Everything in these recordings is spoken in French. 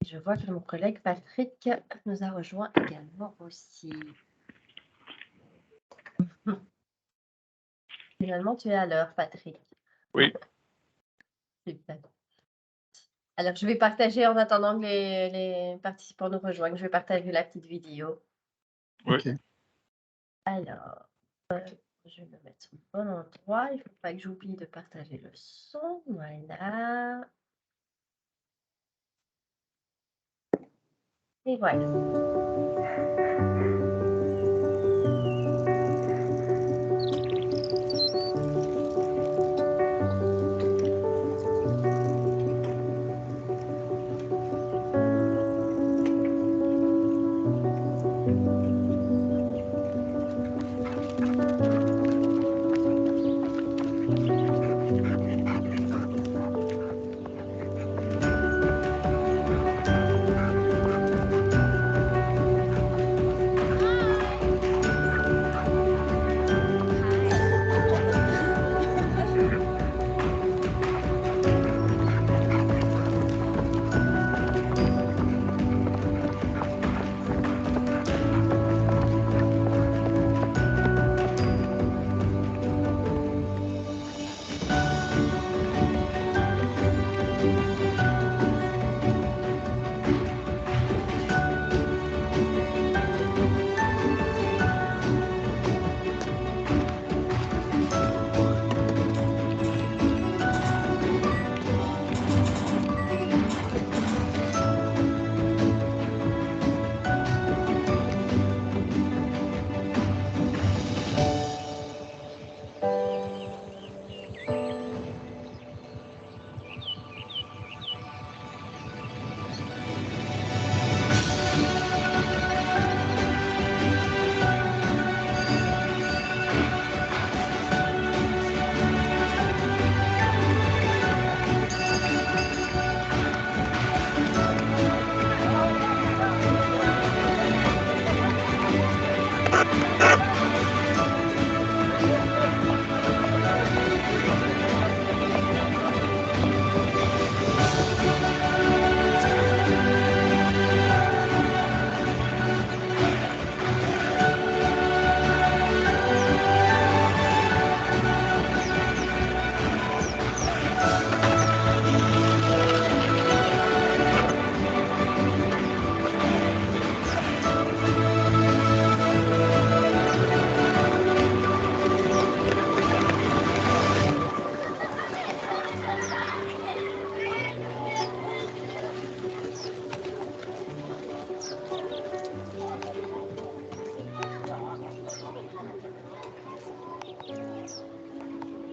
Je vois que mon collègue Patrick nous a rejoint également aussi. Finalement, tu es à l'heure, Patrick. Oui. Super. Alors, je vais partager en attendant que les participants nous rejoignent. Je vais partager la petite vidéo. Oui. Ok. Alors, je vais me mettre sur le bon endroit. Il ne faut pas que j'oublie de partager le son. Voilà. Et voilà.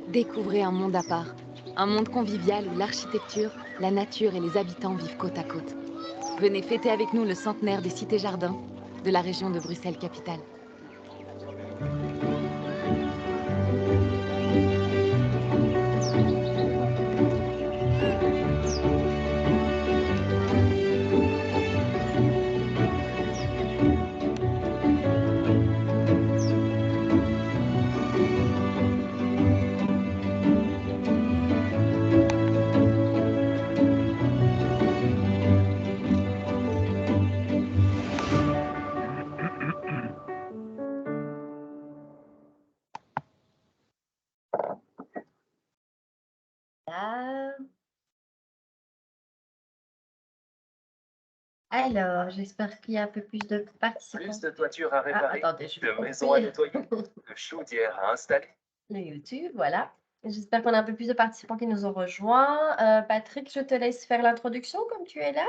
Découvrez un monde à part, un monde convivial où l'architecture, la nature et les habitants vivent côte à côte. Venez fêter avec nous le centenaire des cités-jardins de la région de Bruxelles-Capitale. Là. Alors, j'espère qu'il y a un peu plus de participants. Plus de toiture à réparer, attendez, je vais de maisons à couper nettoyer, de chaudières à installer. le YouTube, voilà. J'espère qu'on a un peu plus de participants qui nous ont rejoints. Patrick, je te laisse faire l'introduction comme tu es là.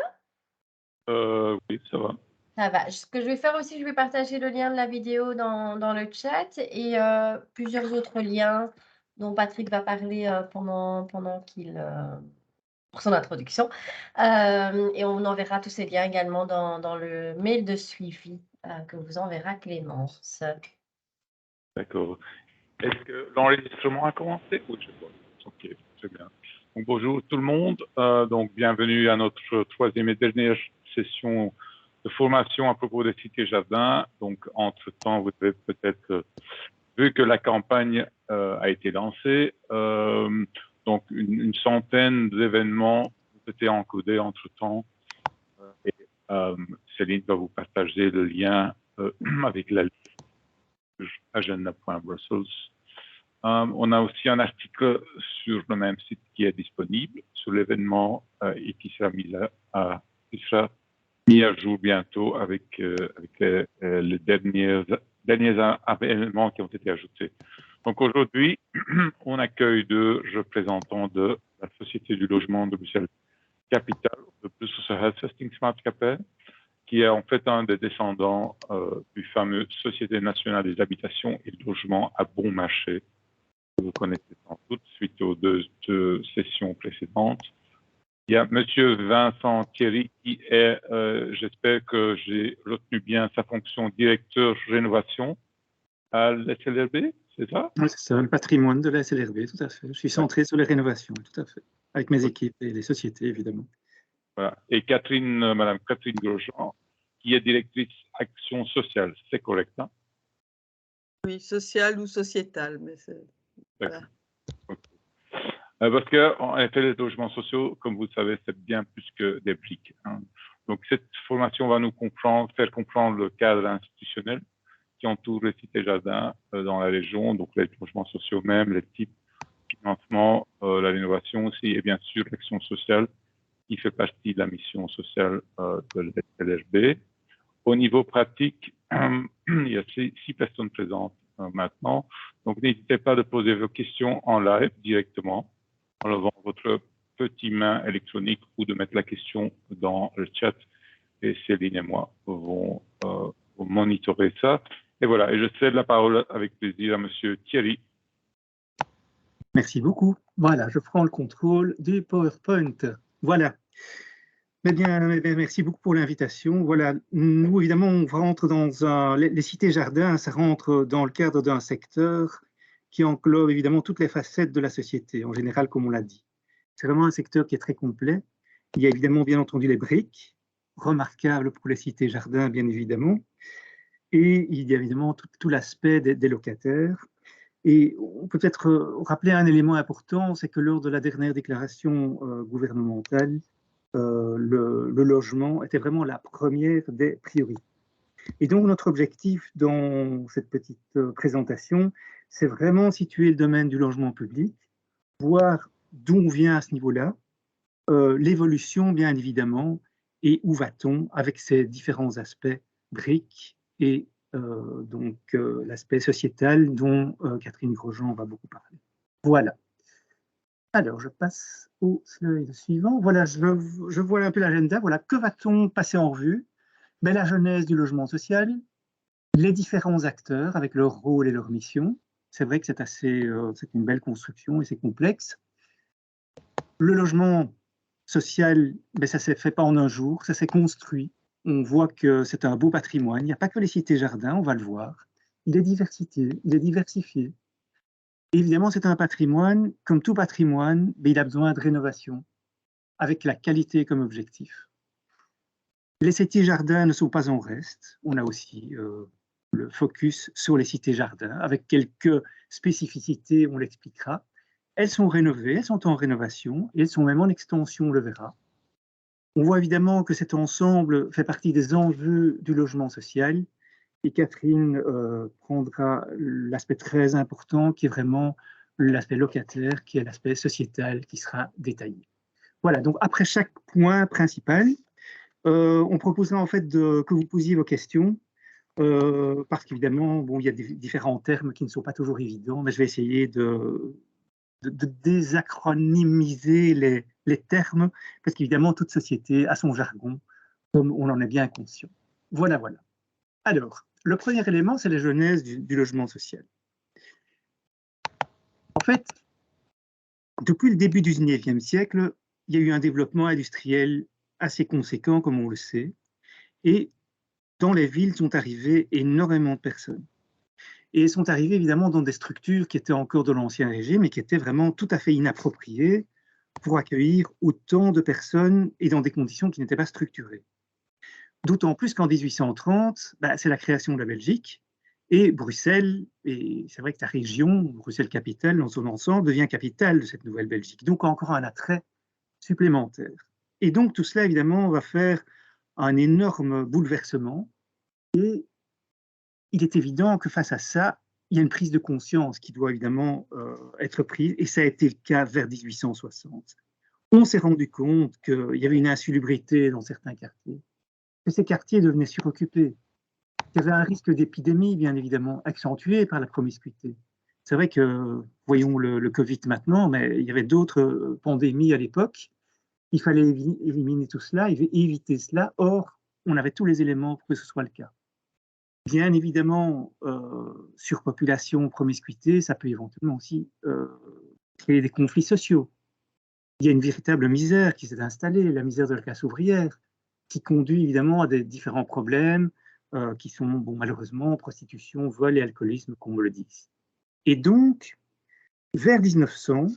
Oui, ça va. Ça va. Ce que je vais faire aussi, je vais partager le lien de la vidéo dans le chat et plusieurs autres liens dont Patrick va parler pendant qu'il pour son introduction. Et on enverra tous ces liens également dans le mail de suivi que vous enverra Clémence. D'accord. Est-ce que l'enregistrement a commencé? Oui, je vois. Ok, très bien. Donc, bonjour tout le monde. Donc, bienvenue à notre troisième et dernière session de formation à propos des cités-jardins. Donc, entre-temps, vous avez peut-être vu que la campagne a été lancée. Donc, une centaine d'événements ont été encodés entre-temps Céline va vous partager le lien avec la agenda.brussels. On a aussi un article sur le même site qui est disponible sur l'événement et qui sera mis à jour bientôt avec les derniers événements qui ont été ajoutés. Donc aujourd'hui, on accueille deux représentants de la Société du logement de Bruxelles Capitale, de Brusselse Huisvestingsmaatschappij, qui est en fait un des descendants du fameux Société nationale des habitations et de logements à bon marché, que vous connaissez sans doute suite aux deux sessions précédentes. Il y a Monsieur Vincent Thierry qui est, j'espère que j'ai retenu bien sa fonction, directeur rénovation à la SLRB, c'est ça? Oui, c'est ça, le patrimoine de la SLRB, tout à fait. Je suis centré sur les rénovations, tout à fait, avec mes équipes et les sociétés, évidemment. Voilà. Et Madame Catherine Grosjean, qui est directrice action sociale, c'est correct, hein? Oui, sociale ou sociétale, mais c'est... Voilà. Okay. Parce que, en effet, les logements sociaux, comme vous le savez, c'est bien plus que des briques, hein. Donc, cette formation va nous faire comprendre le cadre institutionnel qui entoure les cités-jardins dans la région, donc les logements sociaux même, les types de financement, la rénovation aussi, et bien sûr l'action sociale qui fait partie de la mission sociale de l'SLRB. Au niveau pratique, il y a 6 personnes présentes maintenant, donc n'hésitez pas de poser vos questions en live directement en levant votre petit main électronique ou de mettre la question dans le chat et Céline et moi vont monitorer ça. Et voilà, et je cède la parole avec plaisir à Monsieur Thierry. Merci beaucoup. Voilà, je prends le contrôle du PowerPoint. Voilà. Eh bien, merci beaucoup pour l'invitation. Voilà, nous, évidemment, on rentre dans les cités-jardins, ça rentre dans le cadre d'un secteur qui englobe évidemment toutes les facettes de la société, en général, comme on l'a dit. C'est vraiment un secteur qui est très complet. Il y a évidemment, bien entendu, les briques, remarquables pour les cités-jardins, bien évidemment. Et il y a évidemment tout l'aspect des locataires. Et on peut peut-être rappeler un élément important, c'est que lors de la dernière déclaration gouvernementale, le logement était vraiment la première des priorités. Et donc notre objectif dans cette petite présentation, c'est vraiment situer le domaine du logement public, voir d'où on vient à ce niveau-là, l'évolution bien évidemment, et où va-t-on avec ces différents aspects briques et donc l'aspect sociétal dont Catherine Grosjean va beaucoup parler. Voilà. Alors, je passe au slide suivant. Voilà, je vois un peu l'agenda. Voilà, que va-t-on passer en revue? Ben, la genèse du logement social, les différents acteurs avec leur rôle et leur mission. C'est vrai que c'est une belle construction et c'est complexe. Le logement social, ben, ça ne s'est fait pas en un jour, ça s'est construit. On voit que c'est un beau patrimoine. Il n'y a pas que les cités-jardins, on va le voir. Il est diversifié. Et évidemment, c'est un patrimoine, comme tout patrimoine, mais il a besoin de rénovation, avec la qualité comme objectif. Les cités-jardins ne sont pas en reste. On a aussi le focus sur les cités-jardins, avec quelques spécificités, on l'expliquera. Elles sont rénovées, elles sont en rénovation, et elles sont même en extension, on le verra. On voit évidemment que cet ensemble fait partie des enjeux du logement social, et Catherine prendra l'aspect très important qui est vraiment l'aspect locataire, qui est l'aspect sociétal qui sera détaillé. Voilà, donc après chaque point principal, on proposera en fait que vous posiez vos questions, parce qu'évidemment, bon, il y a différents termes qui ne sont pas toujours évidents, mais je vais essayer de désacronymiser les termes, parce qu'évidemment, toute société a son jargon, comme on en est bien conscient. Voilà, voilà. Alors, le premier élément, c'est la genèse du logement social. En fait, depuis le début du XIXe siècle, il y a eu un développement industriel assez conséquent, comme on le sait, et dans les villes sont arrivées énormément de personnes. Et elles sont arrivées évidemment dans des structures qui étaient encore de l'Ancien Régime et qui étaient vraiment tout à fait inappropriées pour accueillir autant de personnes et dans des conditions qui n'étaient pas structurées. D'autant plus qu'en 1830, c'est la création de la Belgique et Bruxelles, et c'est vrai que la région, Bruxelles-Capitale dans son ensemble, devient capitale de cette nouvelle Belgique. Donc encore un attrait supplémentaire. Et donc tout cela évidemment va faire un énorme bouleversement. Et il est évident que face à ça, il y a une prise de conscience qui doit évidemment être prise, et ça a été le cas vers 1860. On s'est rendu compte qu'il y avait une insalubrité dans certains quartiers, que ces quartiers devenaient suroccupés, qu'il y avait un risque d'épidémie, bien évidemment, accentué par la promiscuité. C'est vrai que, voyons le Covid maintenant, mais il y avait d'autres pandémies à l'époque. Il fallait éliminer tout cela, éviter cela. Or, on avait tous les éléments pour que ce soit le cas. Bien évidemment, surpopulation, promiscuité, ça peut éventuellement aussi créer des conflits sociaux. Il y a une véritable misère qui s'est installée, la misère de la classe ouvrière, qui conduit évidemment à des différents problèmes qui sont, bon, malheureusement, prostitution, vol et alcoolisme, qu'on me le dise. Et donc, vers 1900,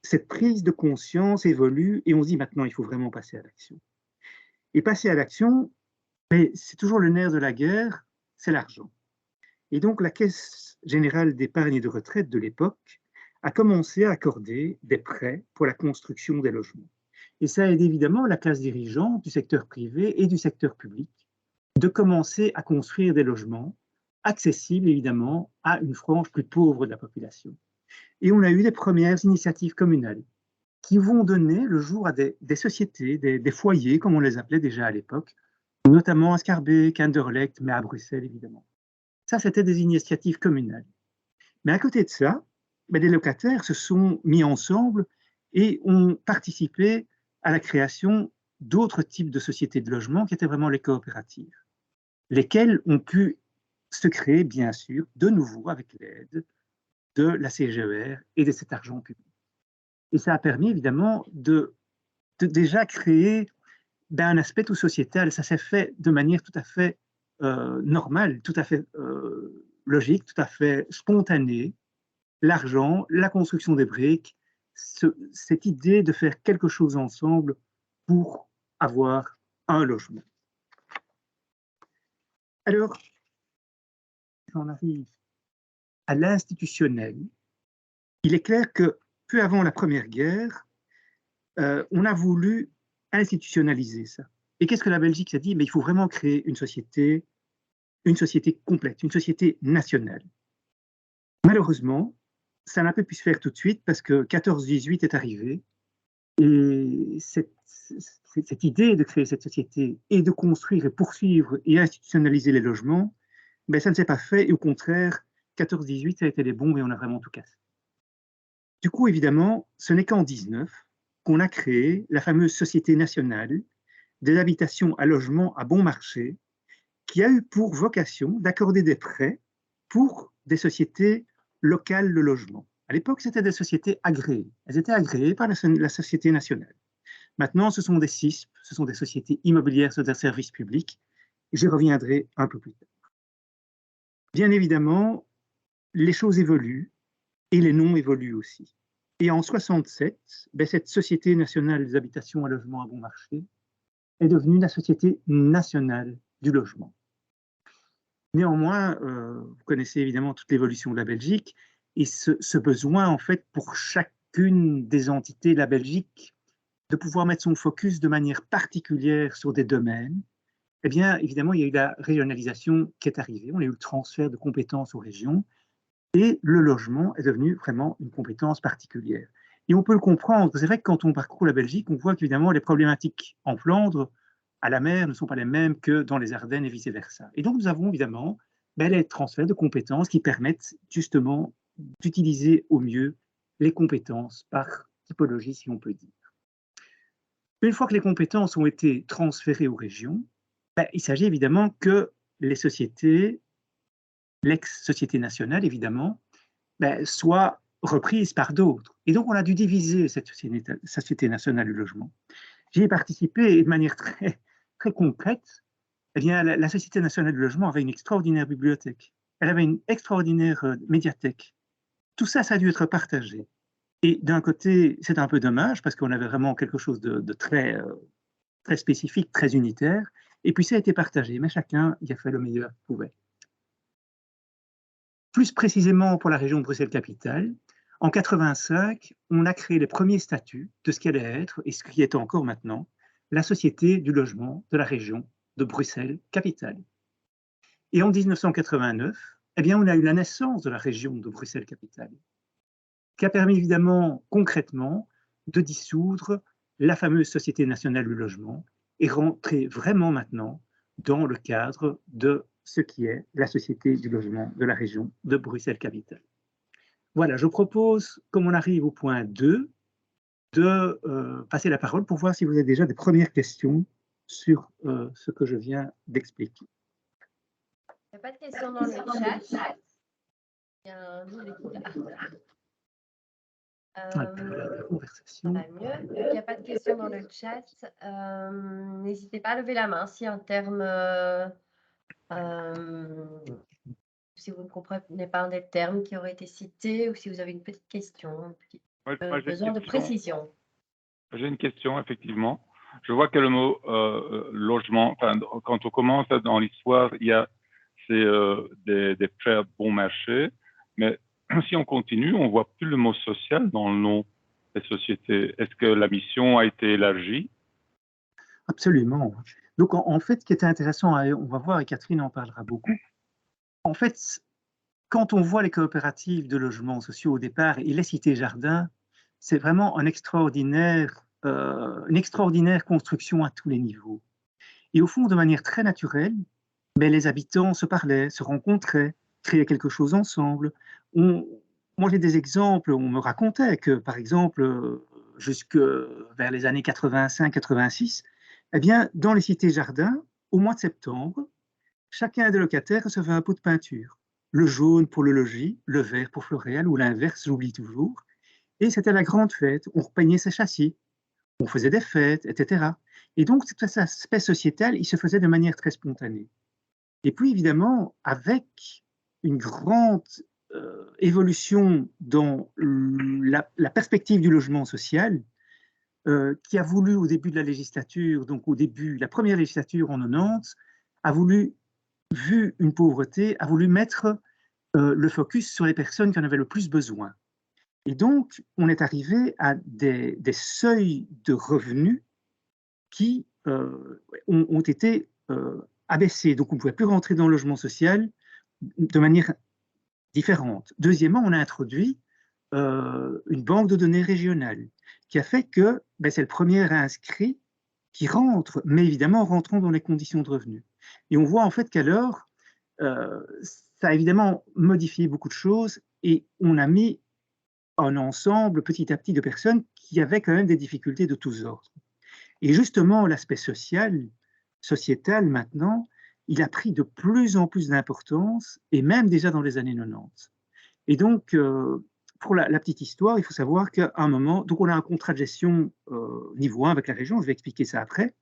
cette prise de conscience évolue et on se dit maintenant, il faut vraiment passer à l'action. Et passer à l'action, mais c'est toujours le nerf de la guerre, c'est l'argent. Et donc, la Caisse générale d'épargne et de retraite de l'époque a commencé à accorder des prêts pour la construction des logements. Et ça aide évidemment la classe dirigeante du secteur privé et du secteur public de commencer à construire des logements accessibles évidemment à une frange plus pauvre de la population. Et on a eu les premières initiatives communales qui vont donner le jour à des sociétés, des foyers, comme on les appelait déjà à l'époque, notamment à Schaerbeek, Anderlecht, mais à Bruxelles évidemment. Ça, c'était des initiatives communales. Mais à côté de ça, les locataires se sont mis ensemble et ont participé à la création d'autres types de sociétés de logement qui étaient vraiment les coopératives, lesquelles ont pu se créer, bien sûr, de nouveau avec l'aide de la CGER et de cet argent public. Et ça a permis, évidemment, de déjà créer un aspect tout sociétal. Ça s'est fait de manière tout à fait normale, tout à fait logique, tout à fait spontanée. L'argent, la construction des briques, cette idée de faire quelque chose ensemble pour avoir un logement. Alors, j'en arrive à l'institutionnel. Il est clair que peu avant la Première Guerre, on a voulu institutionnaliser ça. Et qu'est-ce que la Belgique s'est dit? Mais il faut vraiment créer une société complète, une société nationale. Malheureusement, ça n'a pas pu se faire tout de suite parce que 14-18 est arrivé et cette idée de créer cette société et de construire et poursuivre et institutionnaliser les logements, ça ne s'est pas fait et au contraire, 14-18, ça a été des bombes et on a vraiment tout cassé. Du coup, évidemment, ce n'est qu'en 19 qu'on a créé la fameuse Société nationale des habitations à logement à bon marché qui a eu pour vocation d'accorder des prêts pour des sociétés locales de logement. À l'époque, c'était des sociétés agréées. Elles étaient agréées par la Société nationale. Maintenant, ce sont des CISP, ce sont des sociétés immobilières de services publics. J'y reviendrai un peu plus tard. Bien évidemment, les choses évoluent et les noms évoluent aussi. Et en 67, cette Société nationale des habitations à logement à bon marché est devenue la Société nationale du logement. Néanmoins, vous connaissez évidemment toute l'évolution de la Belgique et ce besoin, en fait, pour chacune des entités de la Belgique de pouvoir mettre son focus de manière particulière sur des domaines, eh bien, évidemment, il y a eu la régionalisation qui est arrivée, on a eu le transfert de compétences aux régions et le logement est devenu vraiment une compétence particulière. Et on peut le comprendre, c'est vrai que quand on parcourt la Belgique, on voit qu'évidemment, les problématiques en Flandre, à la mer, ne sont pas les mêmes que dans les Ardennes et vice-versa. Et donc, nous avons évidemment les transferts de compétences qui permettent justement d'utiliser au mieux les compétences par typologie, si on peut dire. Une fois que les compétences ont été transférées aux régions, il s'agit évidemment que les sociétés, l'ex-société nationale évidemment, soient reprises par d'autres. Et donc, on a dû diviser cette Société nationale du logement. J'y ai participé et de manière très concrète, eh bien, la Société nationale du logement avait une extraordinaire bibliothèque. Elle avait une extraordinaire médiathèque. Tout ça, ça a dû être partagé. Et d'un côté, c'est un peu dommage parce qu'on avait vraiment quelque chose de très spécifique, très unitaire. Et puis, ça a été partagé, mais chacun y a fait le meilleur qu'il pouvait. Plus précisément pour la région de Bruxelles-Capitale, en 1985, on a créé les premiers statuts de ce qu'allait être, et ce qui est encore maintenant, la Société du logement de la région de Bruxelles-Capitale. Et en 1989, eh bien, on a eu la naissance de la région de Bruxelles-Capitale, qui a permis évidemment concrètement de dissoudre la fameuse Société nationale du logement et rentrer vraiment maintenant dans le cadre de ce qui est la Société du logement de la région de Bruxelles-Capitale. Voilà, je propose, comme on arrive au point 2, de passer la parole pour voir si vous avez déjà des premières questions sur ce que je viens d'expliquer. Il n'y a pas de questions dans le chat. Bien, je l'écoute là. La conversation. Ça va mieux. Il n'y a pas de questions dans le chat. N'hésitez pas à lever la main si un terme, si vous ne comprenez pas un des termes qui aurait été cité ou si vous avez une petite question, besoin de précision. J'ai une question, effectivement. Je vois que le mot logement, enfin, quand on commence dans l'histoire, c'est des prêts bon marché, mais si on continue, on voit plus le mot social dans le nom des sociétés. Est-ce que la mission a été élargie? Absolument. Donc, en fait, ce qui était intéressant, on va voir, et Catherine en parlera beaucoup, en fait, quand on voit les coopératives de logements sociaux au départ et les cités-jardins, c'est vraiment une extraordinaire construction à tous les niveaux. Et au fond, de manière très naturelle, mais les habitants se parlaient, se rencontraient, créaient quelque chose ensemble. Moi, j'ai des exemples, on me racontait que, par exemple, jusque vers les années 85-86, eh bien, dans les cités-jardins, au mois de septembre, chacun des locataires recevait un pot de peinture. Le jaune pour le logis, le vert pour Floréal, ou l'inverse, j'oublie toujours. Et c'était la grande fête, on repeignait ses châssis, on faisait des fêtes, etc. Et donc, cet aspect sociétal, il se faisait de manière très spontanée. Et puis, évidemment, avec une grande évolution dans la perspective du logement social, qui a voulu, au début de la législature, donc au début, la première législature en 90, a voulu, vu une pauvreté, a voulu mettre le focus sur les personnes qui en avaient le plus besoin. Et donc, on est arrivé à des seuils de revenus qui ont été abaissés. Donc, on ne pouvait plus rentrer dans le logement social de manière différente. Deuxièmement, on a introduit une banque de données régionale qui a fait que c'est le premier inscrit qui rentre, mais évidemment rentrant dans les conditions de revenus. Et on voit en fait qu'alors, ça a évidemment modifié beaucoup de choses et on a mis un ensemble petit à petit de personnes qui avaient quand même des difficultés de tous ordres. Et justement, l'aspect sociétal maintenant, il a pris de plus en plus d'importance, et même déjà dans les années 90. Et donc, pour la petite histoire, il faut savoir qu'à un moment, donc on a un contrat de gestion niveau 1 avec la région, je vais expliquer ça après,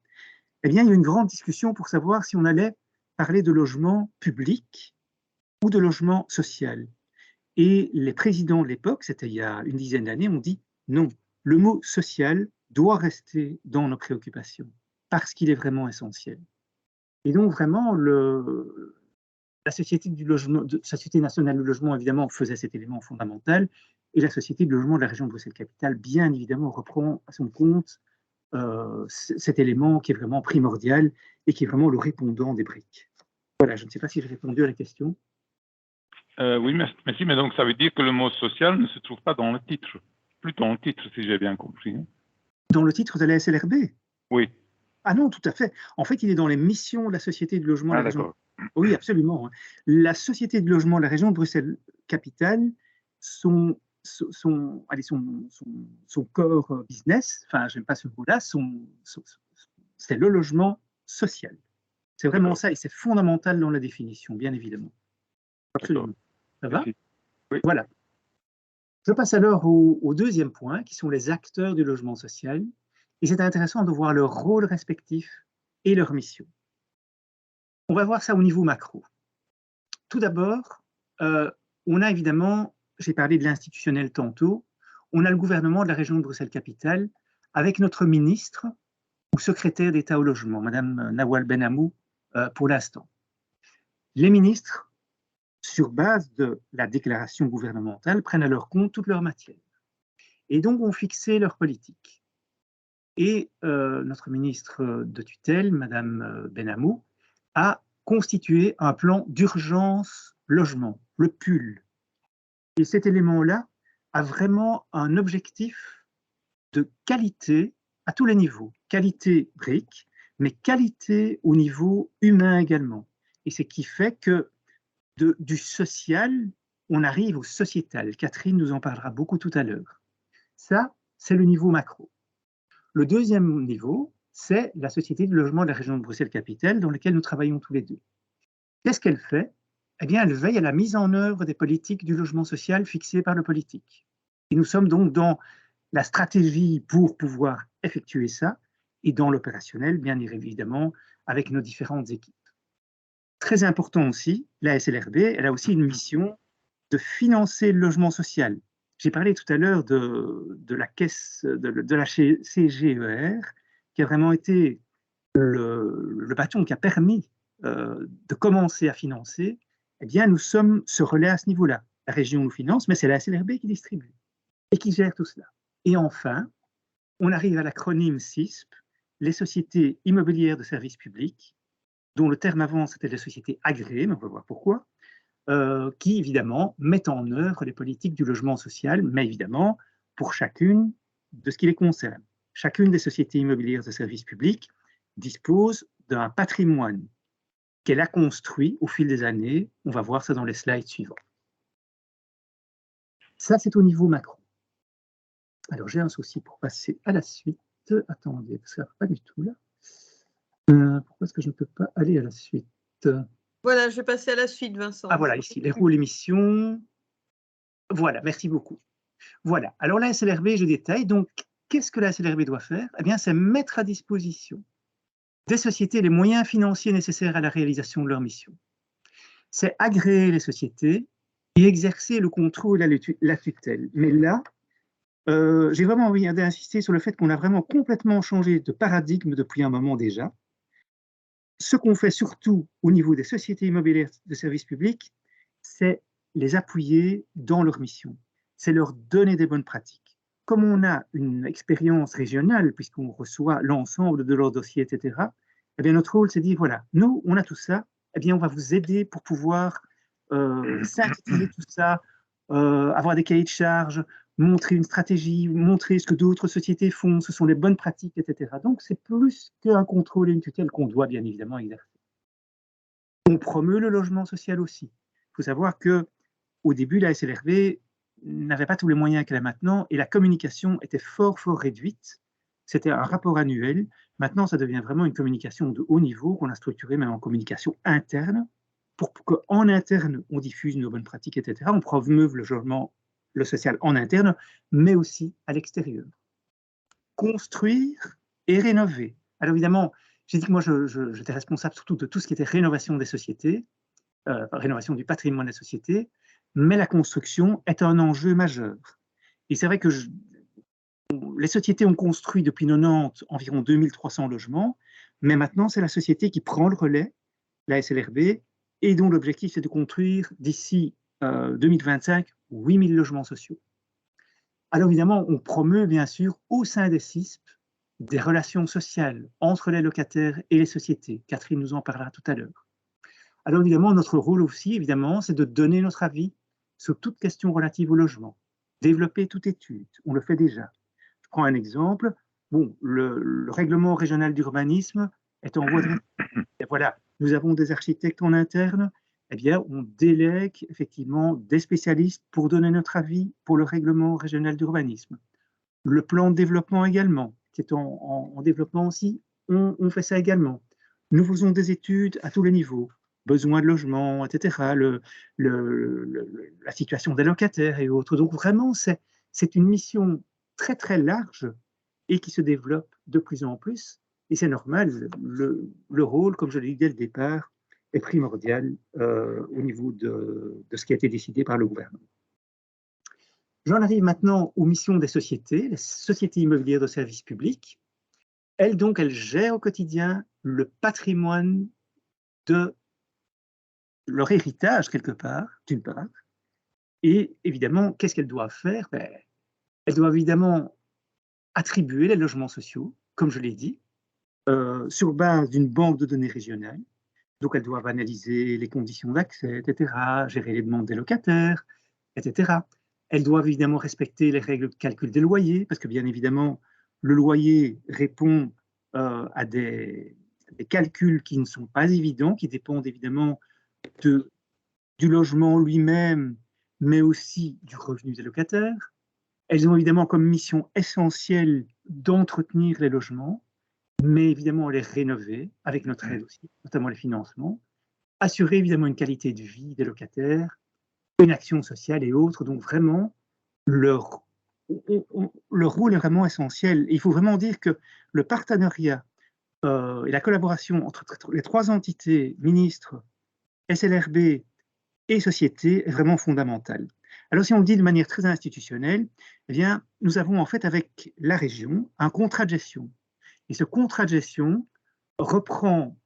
eh bien, il y a eu une grande discussion pour savoir si on allait parler de logement public ou de logement social. Et les présidents de l'époque, c'était il y a une dizaine d'années, ont dit non, le mot social doit rester dans nos préoccupations parce qu'il est vraiment essentiel. Et donc vraiment, la Société nationale du logement, évidemment, faisait cet élément fondamental, et la Société du logement de la région de Bruxelles-Capitale, bien évidemment, reprend à son compte cet élément qui est vraiment primordial et qui est vraiment le répondant des briques. Voilà, je ne sais pas si j'ai répondu à la question. Oui, merci, mais donc ça veut dire que le mot social ne se trouve pas dans le titre, plus dans le titre, si j'ai bien compris. Dans le titre de la SLRB? Oui. Ah non, tout à fait. En fait, il est dans les missions de la Société de logement de la région. Oui, absolument. La Société de logement de la région de Bruxelles-Capitale, son core business, enfin, j'aime pas ce mot-là, c'est le logement social. C'est vraiment ça, et c'est fondamental dans la définition, bien évidemment. Absolument. Ça va? Oui. Voilà. Je passe alors au deuxième point, qui sont les acteurs du logement social. Et c'est intéressant de voir leur rôle respectif et leur mission. On va voir ça au niveau macro. Tout d'abord, on a évidemment, j'ai parlé de l'institutionnel tantôt, on a le gouvernement de la région de Bruxelles-Capitale avec notre ministre ou secrétaire d'État au logement, Madame Nawal Benhamou, pour l'instant. Les ministres, sur base de la déclaration gouvernementale, prennent à leur compte toutes leurs matières et donc ont fixé leur politique. Et notre ministre de tutelle, Madame Benamou, a constitué un plan d'urgence logement, le PUL. Et cet élément-là a vraiment un objectif de qualité à tous les niveaux. Qualité brique, mais qualité au niveau humain également. Et c'est ce qui fait que du social, on arrive au sociétal. Catherine nous en parlera beaucoup tout à l'heure. Ça, c'est le niveau macro. Le deuxième niveau, c'est la Société du logement de la région de Bruxelles-Capitale, dans laquelle nous travaillons tous les deux. Qu'est-ce qu'elle fait? Eh bien, elle veille à la mise en œuvre des politiques du logement social fixées par le politique. Et nous sommes donc dans la stratégie pour pouvoir effectuer ça, et dans l'opérationnel, bien évidemment, avec nos différentes équipes. Très important aussi, la SLRB, elle a aussi une mission de financer le logement social. J'ai parlé tout à l'heure de la caisse, de la CGER, qui a vraiment été le bâton qui a permis de commencer à financer. Eh bien, nous sommes ce relais à ce niveau-là. La région nous finance, mais c'est la SLRB qui distribue et qui gère tout cela. Et enfin, on arrive à l'acronyme SISP, les sociétés immobilières de services publics, dont le terme avant c'était les sociétés agréées, mais on va voir pourquoi, qui évidemment mettent en œuvre les politiques du logement social, mais évidemment pour chacune de ce qui les concerne. Chacune des sociétés immobilières de services publics dispose d'un patrimoine qu'elle a construit au fil des années. On va voir ça dans les slides suivants. Ça, c'est au niveau macro. Alors, j'ai un souci pour passer à la suite. Attendez, ça ne va pas du tout là. Pourquoi est-ce que je ne peux pas aller à la suite? Voilà, je vais passer à la suite, Vincent. Ah voilà, ici, les rôles et missions. Voilà, merci beaucoup. Voilà, alors la SLRB, je détaille. Donc, qu'est-ce que la SLRB doit faire? Eh bien, c'est mettre à disposition des sociétés les moyens financiers nécessaires à la réalisation de leur mission. C'est agréer les sociétés et exercer le contrôle et la tutelle. Mais là, j'ai vraiment envie d'insister sur le fait qu'on a vraiment complètement changé de paradigme depuis un moment déjà. Ce qu'on fait surtout au niveau des sociétés immobilières de services publics, c'est les appuyer dans leur mission. C'est leur donner des bonnes pratiques. Comme on a une expérience régionale, puisqu'on reçoit l'ensemble de leurs dossiers, etc., eh bien notre rôle, c'est de dire, voilà, nous, on a tout ça, eh bien on va vous aider pour pouvoir synthétiser tout ça, avoir des cahiers de charges, montrer une stratégie, montrer ce que d'autres sociétés font, ce sont les bonnes pratiques, etc. Donc, c'est plus qu'un contrôle et une tutelle qu'on doit bien évidemment exercer. On promeut le logement social aussi. Il faut savoir qu'au début, la SLRB n'avait pas tous les moyens qu'elle a maintenant et la communication était fort réduite. C'était un rapport annuel. Maintenant, ça devient vraiment une communication de haut niveau qu'on a structurée même en communication interne pour qu'en interne, on diffuse nos bonnes pratiques, etc. On promeuve le logement, le social en interne, mais aussi à l'extérieur. Construire et rénover. Alors évidemment, j'ai dit que moi, j'étais responsable surtout de tout ce qui était rénovation des sociétés, rénovation du patrimoine des sociétés, mais la construction est un enjeu majeur. Et c'est vrai que les sociétés ont construit depuis 90 environ 2300 logements, mais maintenant, c'est la société qui prend le relais, la SLRB, et dont l'objectif, c'est de construire d'ici 2025 8000 logements sociaux. Alors évidemment, on promeut bien sûr au sein des CISP des relations sociales entre les locataires et les sociétés. Catherine nous en parlera tout à l'heure. Alors évidemment, notre rôle aussi, évidemment, c'est de donner notre avis sur toute question relative au logement, développer toute étude, on le fait déjà. Je prends un exemple, bon, le règlement régional d'urbanisme est en voie de... Et voilà, nous avons des architectes en interne, eh bien, on délègue effectivement des spécialistes pour donner notre avis pour le règlement régional d'urbanisme. Le plan de développement également, qui est en développement aussi, on fait ça également. Nous faisons des études à tous les niveaux, besoins de logement, etc., la situation des locataires et autres. Donc vraiment, c'est une mission très large et qui se développe de plus en plus. Et c'est normal, le rôle, comme je l'ai dit dès le départ, est primordial au niveau de ce qui a été décidé par le gouvernement. J'en arrive maintenant aux missions des sociétés, les sociétés immobilières de services publics. Elles, donc, elles gèrent au quotidien le patrimoine de leur héritage, quelque part, d'une part. Et évidemment, qu'est-ce qu'elles doivent faire? Elles doivent évidemment attribuer les logements sociaux, comme je l'ai dit, sur base d'une banque de données régionale. Donc, elles doivent analyser les conditions d'accès, etc., gérer les demandes des locataires, etc. Elles doivent évidemment respecter les règles de calcul des loyers, parce que bien évidemment, le loyer répond à des calculs qui ne sont pas évidents, qui dépendent évidemment du logement lui-même, mais aussi du revenu des locataires. Elles ont évidemment comme mission essentielle d'entretenir les logements, mais évidemment les rénover avec notre aide aussi, notamment les financements, assurer évidemment une qualité de vie des locataires, une action sociale et autres. Donc vraiment, leur rôle est vraiment essentiel. Et il faut vraiment dire que le partenariat et la collaboration entre les trois entités, ministres, SLRB et société, est vraiment fondamentale. Alors si on le dit de manière très institutionnelle, eh bien, nous avons en fait avec la région un contrat de gestion. Et ce contrat de gestion reprend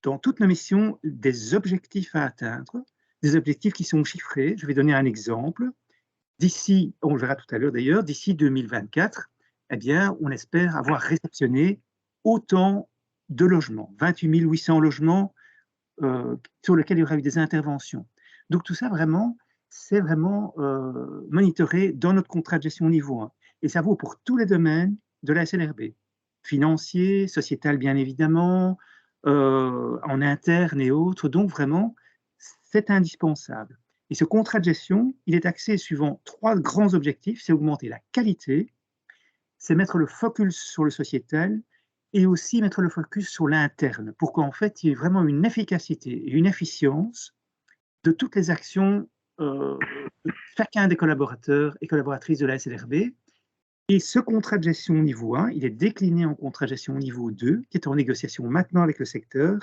dans toutes nos missions des objectifs à atteindre, des objectifs qui sont chiffrés. Je vais donner un exemple. D'ici, on le verra tout à l'heure d'ailleurs, d'ici 2024, eh bien, on espère avoir réceptionné autant de logements, 28 800 logements sur lesquels il y aura eu des interventions. Donc tout ça, vraiment, c'est vraiment monitoré dans notre contrat de gestion niveau 1. Et ça vaut pour tous les domaines de la SLRB. Financier, sociétal bien évidemment, en interne et autres. Donc vraiment, c'est indispensable. Et ce contrat de gestion, il est axé suivant trois grands objectifs. C'est augmenter la qualité, c'est mettre le focus sur le sociétal et aussi mettre le focus sur l'interne pour qu'en fait, il y ait vraiment une efficacité et une efficience de toutes les actions de chacun des collaborateurs et collaboratrices de la SLRB. Et ce contrat de gestion niveau 1, il est décliné en contrat de gestion niveau 2, qui est en négociation maintenant avec le secteur,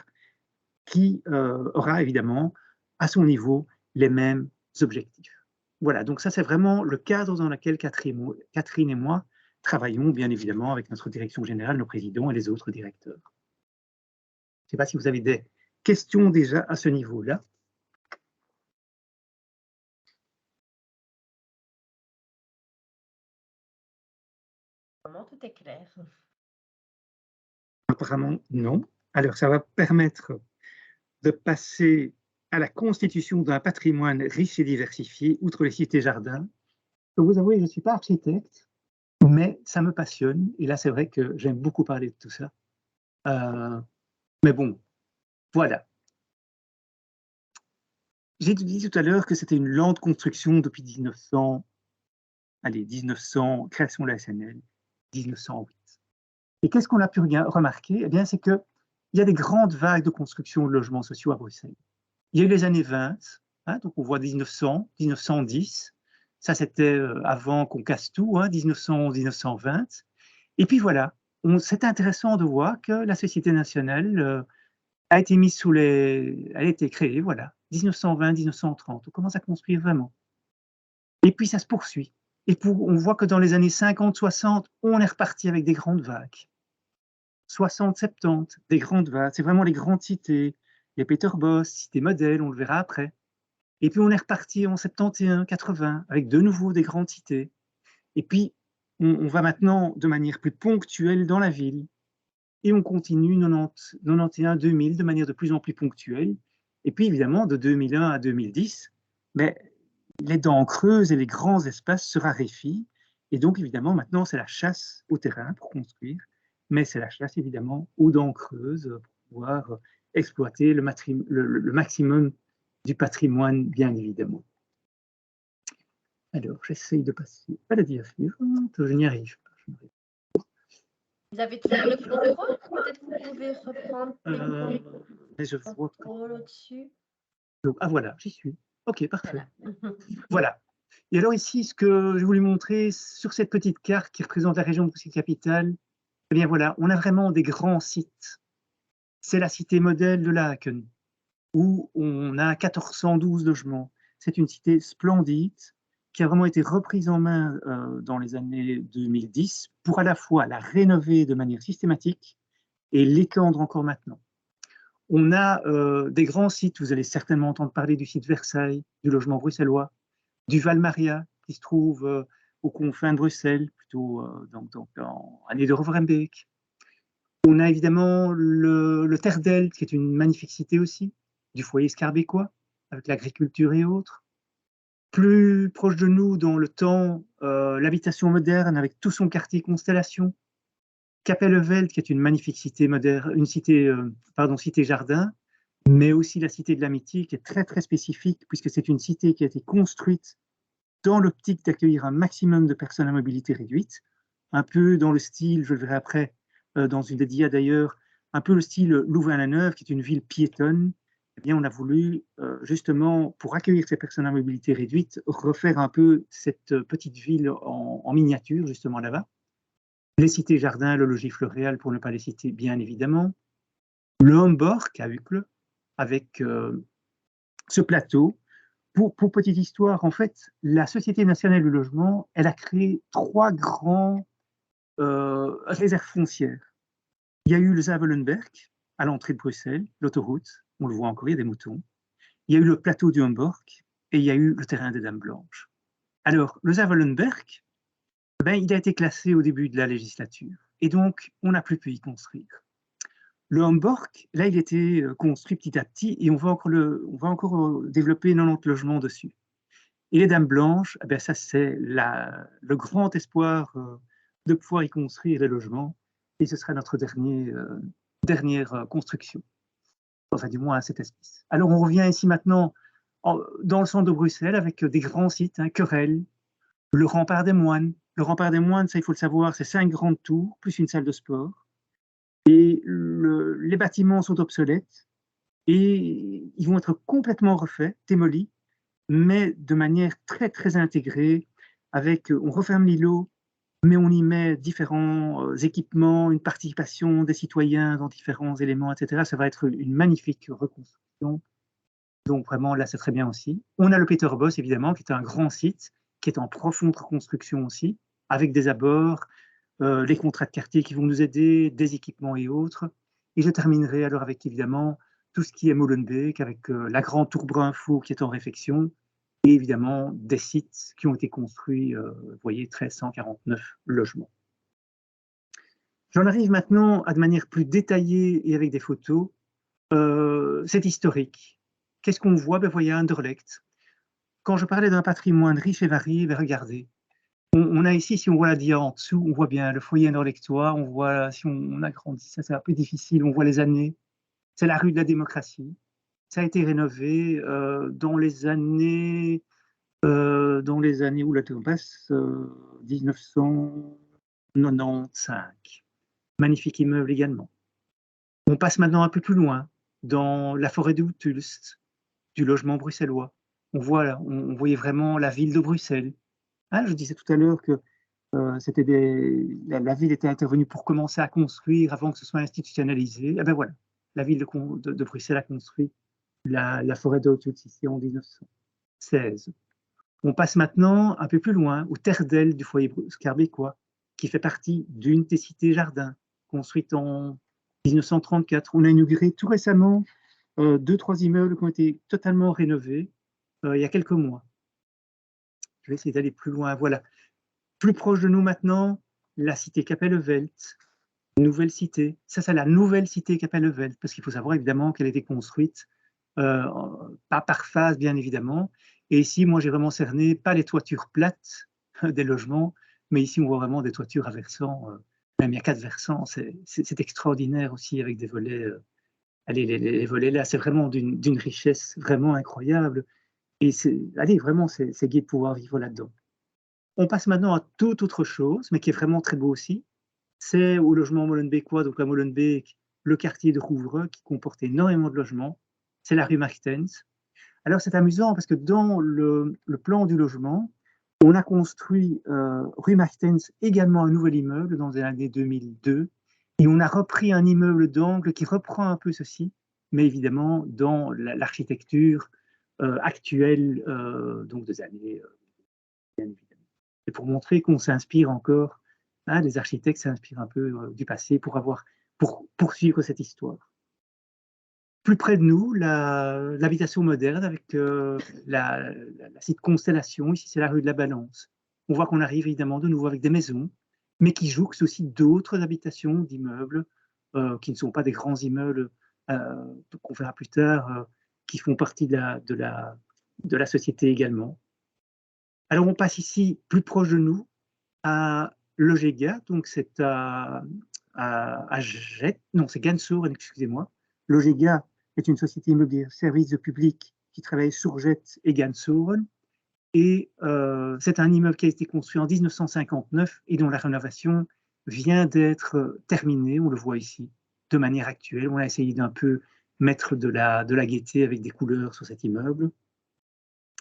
qui aura évidemment à son niveau les mêmes objectifs. Voilà, donc ça c'est vraiment le cadre dans lequel Catherine et moi travaillons, bien évidemment, avec notre direction générale, nos présidents et les autres directeurs. Je ne sais pas si vous avez des questions déjà à ce niveau-là. Tout est clair. Apparemment, non. Alors, ça va permettre de passer à la constitution d'un patrimoine riche et diversifié, outre les cités-jardins. Je peux vous avouer, je ne suis pas architecte, mais ça me passionne. Et là, c'est vrai que j'aime beaucoup parler de tout ça. Mais bon, voilà. J'ai dit tout à l'heure que c'était une lente construction depuis 1900, création de la SNL, 1908. Et qu'est-ce qu'on a pu remarquer? Eh bien, c'est qu'il y a des grandes vagues de construction de logements sociaux à Bruxelles. Il y a eu les années 20, donc on voit 1900, 1910. Ça, c'était avant qu'on casse tout, 1911, 1920. Et puis voilà, c'est intéressant de voir que la Société nationale a été mise elle a été créée, voilà, 1920, 1930. On commence à construire vraiment. Et puis ça se poursuit. Et on voit que dans les années 50, 60, on est reparti avec des grandes vagues. 60, 70, des grandes vagues. C'est vraiment les grandes cités. Il y a Peter Boss, Cité Modèle, on le verra après. Et puis on est reparti en 71, 80, avec de nouveau des grandes cités. Et puis on va maintenant de manière plus ponctuelle dans la ville. Et on continue 91, 2000 de manière de plus en plus ponctuelle. Et puis évidemment, de 2001 à 2010, mais les dents creuses et les grands espaces se raréfient. Et donc évidemment, maintenant, c'est la chasse au terrain pour construire, mais c'est la chasse évidemment aux dents creuses pour pouvoir exploiter le maximum du patrimoine, bien évidemment. Alors, j'essaye de passer à la dia suivante. Je n'y arrive pas. Vous avez toujours le contrôle? Peut-être que vous pouvez reprendre mais je vois pas. au-dessus. Ah voilà, j'y suis. Ok, parfait. Voilà. Et alors ici, ce que je voulais montrer sur cette petite carte qui représente la région de Bruxelles-Capitale, eh bien voilà, on a vraiment des grands sites. C'est la cité modèle de Laeken, où on a 1412 logements. C'est une cité splendide qui a vraiment été reprise en main dans les années 2010 pour à la fois la rénover de manière systématique et l'étendre encore maintenant. On a des grands sites, vous allez certainement entendre parler du site Versailles, du logement bruxellois, du Val-Maria, qui se trouve aux confins de Bruxelles, plutôt en allée de Roverenbeek. On a évidemment le Terre-Delta, qui est une magnifique cité aussi, du foyer scarbécois, avec l'agriculture et autres. Plus proche de nous dans le temps, l'habitation moderne avec tout son quartier Constellation. Capelleveld, qui est une magnifique cité moderne, une cité, cité jardin, mais aussi la cité de l'amitié, qui est très très spécifique, puisque c'est une cité qui a été construite dans l'optique d'accueillir un maximum de personnes à mobilité réduite, un peu dans le style, je le verrai après, dans une des dias d'ailleurs, un peu le style Louvain-la-Neuve, qui est une ville piétonne. Eh bien, on a voulu, justement, pour accueillir ces personnes à mobilité réduite, refaire un peu cette petite ville en miniature, justement là-bas. Les cités jardins, le logis Floréal, pour ne pas les citer, bien évidemment. Le Homborg à Uccle, avec ce plateau. Pour petite histoire, en fait, la Société nationale du logement, elle a créé 3 grands réserves foncières. Il y a eu le Zavelenberg, à l'entrée de Bruxelles, l'autoroute, on le voit encore, il y a des moutons. Il y a eu le plateau du Homborg et il y a eu le terrain des Dames Blanches. Alors, le Zavelenberg, ben, il a été classé au début de la législature et donc on n'a plus pu y construire. Le Homborg, là, il était construit petit à petit et on va encore développer 90 logements dessus. Et les Dames Blanches, eh bien, ça c'est le grand espoir de pouvoir y construire les logements et ce sera notre dernière construction, enfin du moins à cet espace. Alors on revient ici maintenant dans le centre de Bruxelles avec des grands sites, Querelle, le Rempart des Moines. Le Rempart des Moines, ça il faut le savoir, c'est 5 grandes tours plus une salle de sport. Et les bâtiments sont obsolètes et ils vont être complètement refaits, démolis, mais de manière très très intégrée, avec, on referme l'îlot, mais on y met différents équipements, une participation des citoyens dans différents éléments, etc. Ça va être une magnifique reconstruction. Donc vraiment, là, c'est très bien aussi. On a le Peterbos, évidemment, qui est un grand site, qui est en profonde reconstruction aussi, avec des abords, les contrats de quartier qui vont nous aider, des équipements et autres. Et je terminerai alors avec, évidemment, tout ce qui est Molenbeek, avec la grande tour Brunfaux qui est en réfection, et évidemment des sites qui ont été construits, vous voyez, 1349 logements. J'en arrive maintenant à de manière plus détaillée et avec des photos. C'est historique. Qu'est-ce qu'on voit? Ben, vous voyez Anderlecht. Quand je parlais d'un patrimoine riche et varié, ben, regardez. On a ici, si on voit la dia en dessous, on voit bien le foyer anderlechtois, on voit, si on agrandit ça, c'est un peu difficile, on voit les années. C'est la rue de la démocratie. Ça a été rénové dans les années, où la tour passe, 1995. Magnifique immeuble également. On passe maintenant un peu plus loin, dans la forêt de Hulst, du logement bruxellois. On voyait vraiment la ville de Bruxelles. Ah, je disais tout à l'heure que la ville était intervenue pour commencer à construire avant que ce soit institutionnalisé. Eh ben voilà, la ville de Bruxelles a construit la forêt de Hulst ici en 1916. On passe maintenant un peu plus loin, au Terre-Delta du foyer scarbécois, qui fait partie d'une des cités jardins, construite en 1934. On a inauguré tout récemment 2-3 immeubles qui ont été totalement rénovés il y a quelques mois. Je vais essayer d'aller plus loin. Voilà. Plus proche de nous maintenant, la cité Capelleveld, nouvelle cité. Ça, c'est la nouvelle cité Capelleveld, parce qu'il faut savoir évidemment qu'elle a été construite, pas par phase, bien évidemment. Et ici, moi, j'ai vraiment cerné, pas les toitures plates des logements, mais ici, on voit vraiment des toitures à versants. Même il y a 4 versants. C'est extraordinaire aussi, avec des volets. Allez, les volets là, c'est vraiment d'une richesse vraiment incroyable. Et allez, vraiment, c'est gai de pouvoir vivre là-dedans. On passe maintenant à toute autre chose, mais qui est vraiment très beau aussi. C'est au logement molenbeekois, donc à Molenbeek, le quartier de Rouvre, qui comporte énormément de logements. C'est la rue Martens. Alors c'est amusant parce que dans le plan du logement, on a construit rue Martens également un nouvel immeuble dans les années 2002. Et on a repris un immeuble d'angle qui reprend un peu ceci, mais évidemment dans l'architecture actuelle, donc des années, bien évidemment. Et pour montrer qu'on s'inspire encore, les architectes s'inspirent un peu du passé pour poursuivre cette histoire. Plus près de nous, l'habitation moderne avec la site Constellation, ici c'est la rue de la Balance. On voit qu'on arrive évidemment de nouveau avec des maisons, mais qui jouxtent aussi d'autres habitations d'immeubles qui ne sont pas des grands immeubles qu'on verra plus tard, qui font partie de la société également. Alors on passe ici plus proche de nous à Logega, donc c'est à Jet, non c'est Gansoren, excusez-moi. Logega est une société immobilière service de public qui travaille sur Jet et Gansoren. Et c'est un immeuble qui a été construit en 1959 et dont la rénovation vient d'être terminée, on le voit ici, de manière actuelle. On a essayé d'un peu mettre de la gaieté avec des couleurs sur cet immeuble.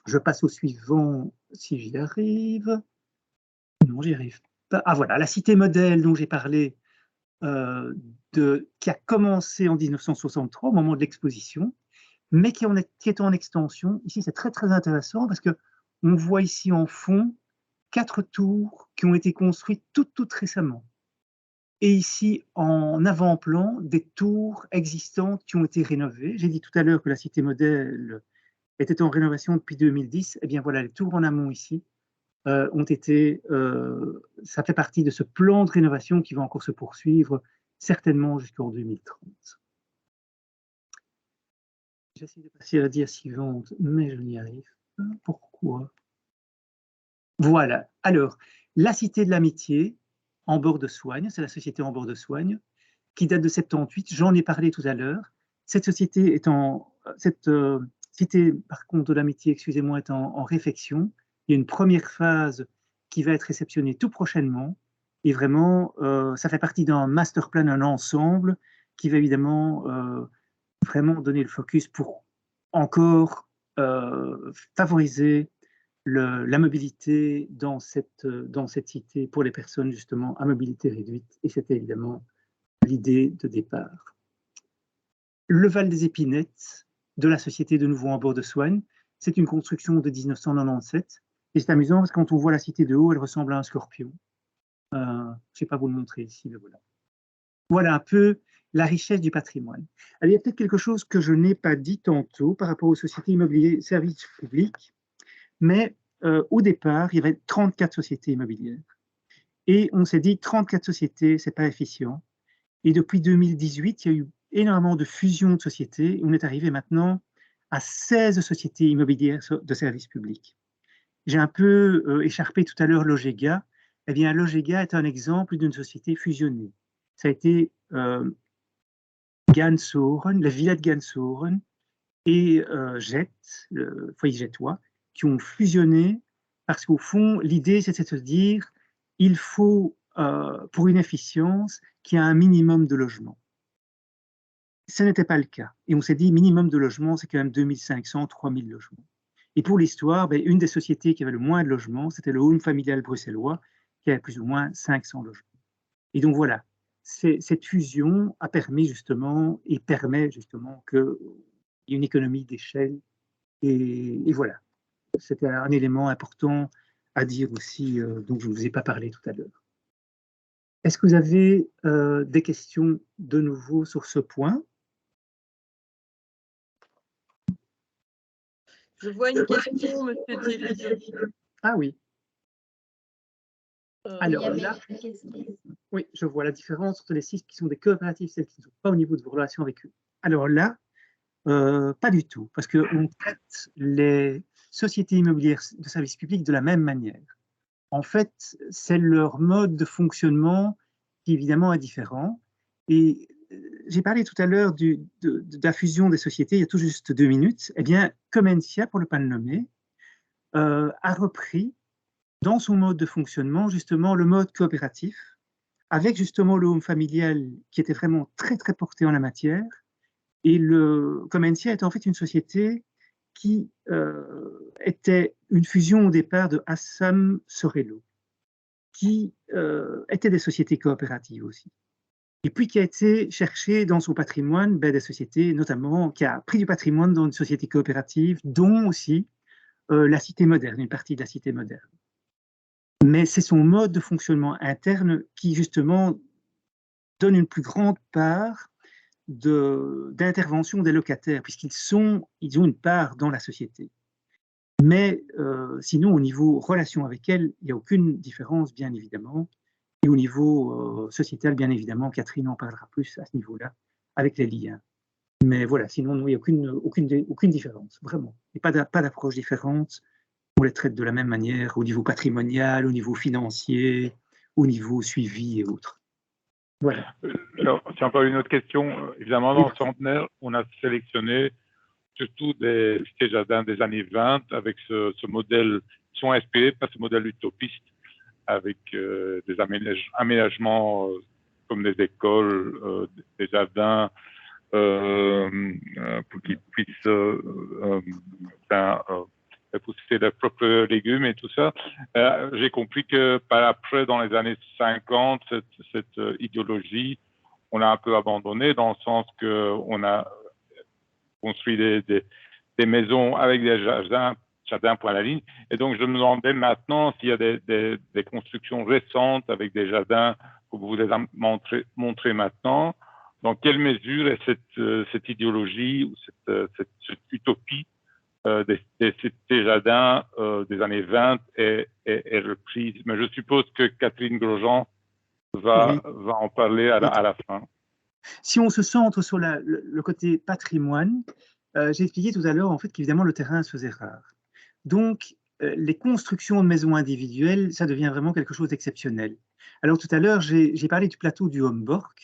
Je passe au suivant, si j'y arrive. Non, j'y arrive pas. Ah voilà, la cité modèle dont j'ai parlé, qui a commencé en 1963 au moment de l'exposition, mais qui est en extension. Ici, c'est très très intéressant parce que on voit ici en fond 4 tours qui ont été construites toutes récemment. Et ici, en avant-plan, des tours existantes qui ont été rénovées. J'ai dit tout à l'heure que la cité modèle était en rénovation depuis 2010. Eh bien voilà, les tours en amont ici ont été, ça fait partie de ce plan de rénovation qui va encore se poursuivre certainement jusqu'en 2030. J'essaie de passer à la dia suivante, mais je n'y arrive pas. Pourquoi? Voilà. Alors, la Cité de l'Amitié, en bord de Soignes, c'est la société en bord de Soignes, qui date de 78. J'en ai parlé tout à l'heure. Cette société est cette Cité, par contre, de l'Amitié, excusez-moi, est en réfection. Il y a une première phase qui va être réceptionnée tout prochainement. Et vraiment, ça fait partie d'un master plan, un ensemble, qui va évidemment vraiment donner le focus pour encore favoriser la mobilité dans cette cité pour les personnes justement à mobilité réduite. Et c'était évidemment l'idée de départ. Le Val des Épinettes de la société de nouveau en bord de Soignes, c'est une construction de 1997. Et c'est amusant parce que quand on voit la cité de haut, elle ressemble à un scorpion. Je ne vais pas vous le montrer ici, mais voilà. Voilà un peu la richesse du patrimoine. Alors, il y a peut-être quelque chose que je n'ai pas dit tantôt par rapport aux sociétés immobilières services publics, mais au départ, il y avait 34 sociétés immobilières. Et on s'est dit, 34 sociétés, ce n'est pas efficient. Et depuis 2018, il y a eu énormément de fusions de sociétés. On est arrivé maintenant à 16 sociétés immobilières de services publics. J'ai un peu écharpé tout à l'heure Logega. Eh bien, Logega est un exemple d'une société fusionnée. Ça a été Gansoren, la villa de Gansoren et Jet, le foyer Jetois, qui ont fusionné parce qu'au fond, l'idée, c'était de se dire il faut, pour une efficience, qu'il y ait un minimum de logements. Ce n'était pas le cas. Et on s'est dit minimum de logements, c'est quand même 2500, 3000 logements. Et pour l'histoire, une des sociétés qui avait le moins de logements, c'était le Home Familial bruxellois, qui avait plus ou moins 500 logements. Et donc voilà, cette fusion a permis justement, et permet justement qu'il y ait une économie d'échelle. Et voilà, c'était un élément important à dire aussi, dont je ne vous ai pas parlé tout à l'heure. Est-ce que vous avez des questions de nouveau sur ce point? Je vois une question, monsieur Thierry. Ah oui. Alors Il y là, avait une question. oui, je vois la différence entre les sites qui sont des coopératives, celles qui ne sont pas au niveau de vos relations avec eux. Alors là, pas du tout, parce qu'on traite les sociétés immobilières de services publics de la même manière. En fait, c'est leur mode de fonctionnement qui évidemment est différent. Et j'ai parlé tout à l'heure de la fusion des sociétés il y a tout juste 2 minutes. Eh bien, Comencia, pour ne pas le nommer, a repris dans son mode de fonctionnement justement le mode coopératif, avec justement le home familial qui était vraiment très très porté en la matière. Et Comencia est en fait une société qui était une fusion au départ de Assam Sorello, qui étaient des sociétés coopératives aussi. Et puis qui a été chercher dans son patrimoine des sociétés, notamment, qui a pris du patrimoine dans une société coopérative, dont aussi la Cité moderne, une partie de la Cité moderne. Mais c'est son mode de fonctionnement interne qui, justement, donne une plus grande part d'intervention des locataires, puisqu'ils ont une part dans la société. Mais sinon, au niveau relation avec elle, il n'y a aucune différence, bien évidemment. Et au niveau sociétal, bien évidemment, Catherine en parlera plus à ce niveau-là, avec les liens. Mais voilà, sinon, il n'y a aucune différence, vraiment. Et pas d'approche différente. On les traite de la même manière au niveau patrimonial, au niveau financier, au niveau suivi et autres. Voilà. Alors, si on peut une autre question, évidemment, dans le centenaire, on a sélectionné surtout des jardins des années 20 avec ce modèle, ils sont inspirés par ce modèle utopiste avec des aménagements comme des écoles, des jardins pour qu'ils puissent pousser leurs propres légumes et tout ça. J'ai compris que par après, dans les années 50, cette idéologie, on l'a un peu abandonnée dans le sens qu'on a construit des maisons avec des jardins point à la ligne. Et donc, je me demandais maintenant s'il y a des constructions récentes avec des jardins que vous les montrez maintenant. Dans quelle mesure est cette idéologie ou cette utopie des jardins des années 20 est reprise? Mais je suppose que Catherine Grosjean va en parler à la fin. Si on se centre sur le côté patrimoine, j'ai expliqué tout à l'heure en fait qu'évidemment le terrain se faisait rare. Donc, les constructions de maisons individuelles, ça devient vraiment quelque chose d'exceptionnel. Alors tout à l'heure, j'ai parlé du plateau du Homborg,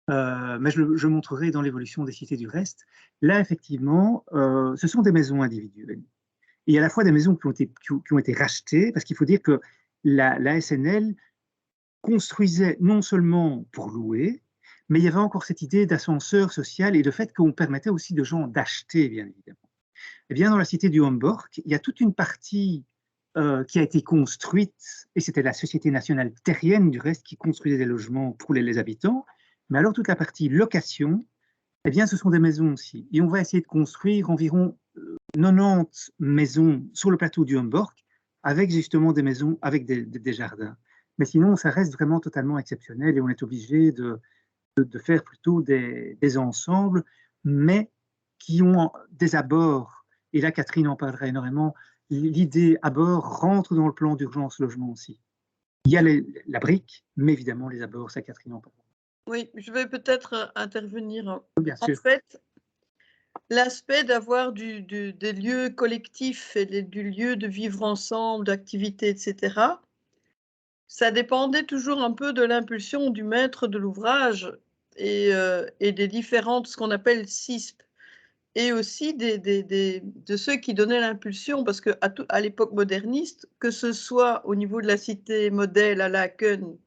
mais je montrerai dans l'évolution des cités du reste. Là, effectivement, ce sont des maisons individuelles. Et il y a à la fois des maisons qui ont été rachetées, parce qu'il faut dire que la SNL construisait non seulement pour louer, mais il y avait encore cette idée d'ascenseur social et de fait qu'on permettait aussi de gens d'acheter, bien évidemment. Eh bien, dans la cité du Homborg, il y a toute une partie qui a été construite, et c'était la Société nationale terrienne, du reste, qui construisait des logements pour les habitants. Mais alors, toute la partie location, eh bien, ce sont des maisons aussi. Et on va essayer de construire environ 90 maisons sur le plateau du Homborg, avec justement des maisons avec des jardins. Mais sinon, ça reste vraiment totalement exceptionnel et on est obligé de faire plutôt des ensembles, mais qui ont des abords. Et là, Catherine en parlera énormément. L'idée abords rentre dans le plan d'urgence logement aussi. Il y a la brique, mais évidemment, les abords, ça, Catherine en parlera. Oui, je vais peut-être intervenir. Bien sûr. En fait, l'aspect d'avoir des lieux collectifs et du lieu de vivre ensemble, d'activités, etc., ça dépendait toujours un peu de l'impulsion du maître de l'ouvrage et des différentes, ce qu'on appelle CISP, et aussi de ceux qui donnaient l'impulsion, parce qu'à l'époque moderniste, que ce soit au niveau de la cité modèle à Laken,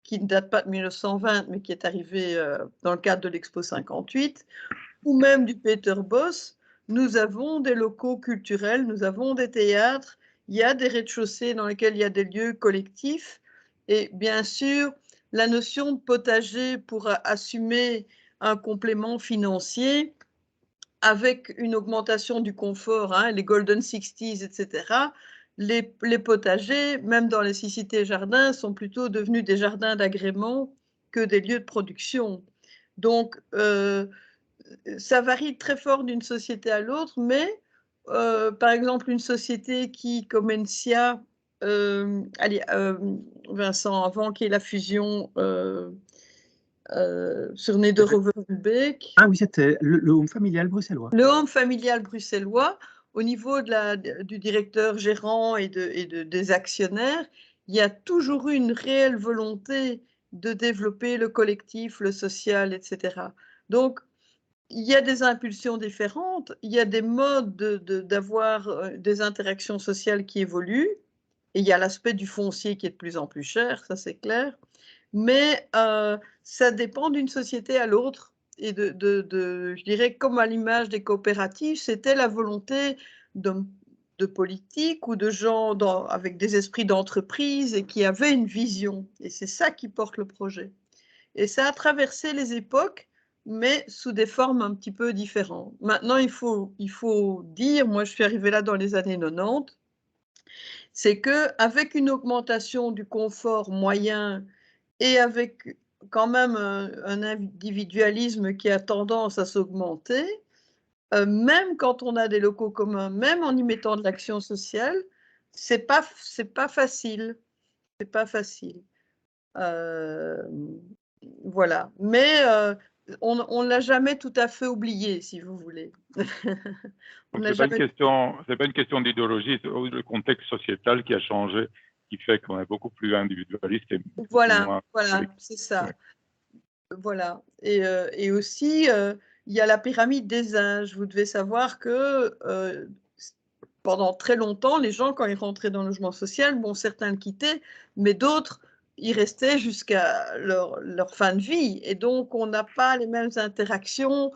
qui ne date pas de 1920, mais qui est arrivée dans le cadre de l'Expo 58, ou même du Peter Boss, nous avons des locaux culturels, nous avons des théâtres, il y a des rez-de-chaussée dans lesquels il y a des lieux collectifs, et bien sûr, la notion de potager pour assumer un complément financier avec une augmentation du confort, hein, les Golden 60s, etc., les potagers, même dans les cités jardins, sont plutôt devenus des jardins d'agrément que des lieux de production. Donc, ça varie très fort d'une société à l'autre, mais par exemple, une société qui, comme Encia, Vincent, avant qu'il y ait la fusion sur Nederover-Beek. Ah oui, c'était le home familial bruxellois. Le home familial bruxellois, au niveau du directeur gérant et des actionnaires, il y a toujours eu une réelle volonté de développer le collectif, le social, etc. Donc, il y a des impulsions différentes, il y a des modes d'avoir des interactions sociales qui évoluent, et il y a l'aspect du foncier qui est de plus en plus cher, ça c'est clair, mais ça dépend d'une société à l'autre, et je dirais, comme à l'image des coopératives, c'était la volonté de politiques ou de gens avec des esprits d'entreprise et qui avaient une vision, et c'est ça qui porte le projet. Et ça a traversé les époques, mais sous des formes un petit peu différentes. Maintenant, il faut dire, moi je suis arrivée là dans les années 90, c'est qu'avec une augmentation du confort moyen et avec quand même un individualisme qui a tendance à s'augmenter, même quand on a des locaux communs, même en y mettant de l'action sociale, c'est pas facile. C'est pas facile. Voilà. Mais on ne l'a jamais tout à fait oublié, si vous voulez. On Donc, n'a c'est pas jamais... c'est pas une question d'idéologie, c'est le contexte sociétal qui a changé, qui fait qu'on est beaucoup plus individualiste et Voilà, moins voilà, collectif. c'est ça. Ouais. Voilà. Et aussi, il y a la pyramide des âges. Vous devez savoir que pendant très longtemps, les gens, quand ils rentraient dans le logement social, bon, certains le quittaient, mais d'autres, ils restaient jusqu'à leur fin de vie. Et donc, on n'a pas les mêmes interactions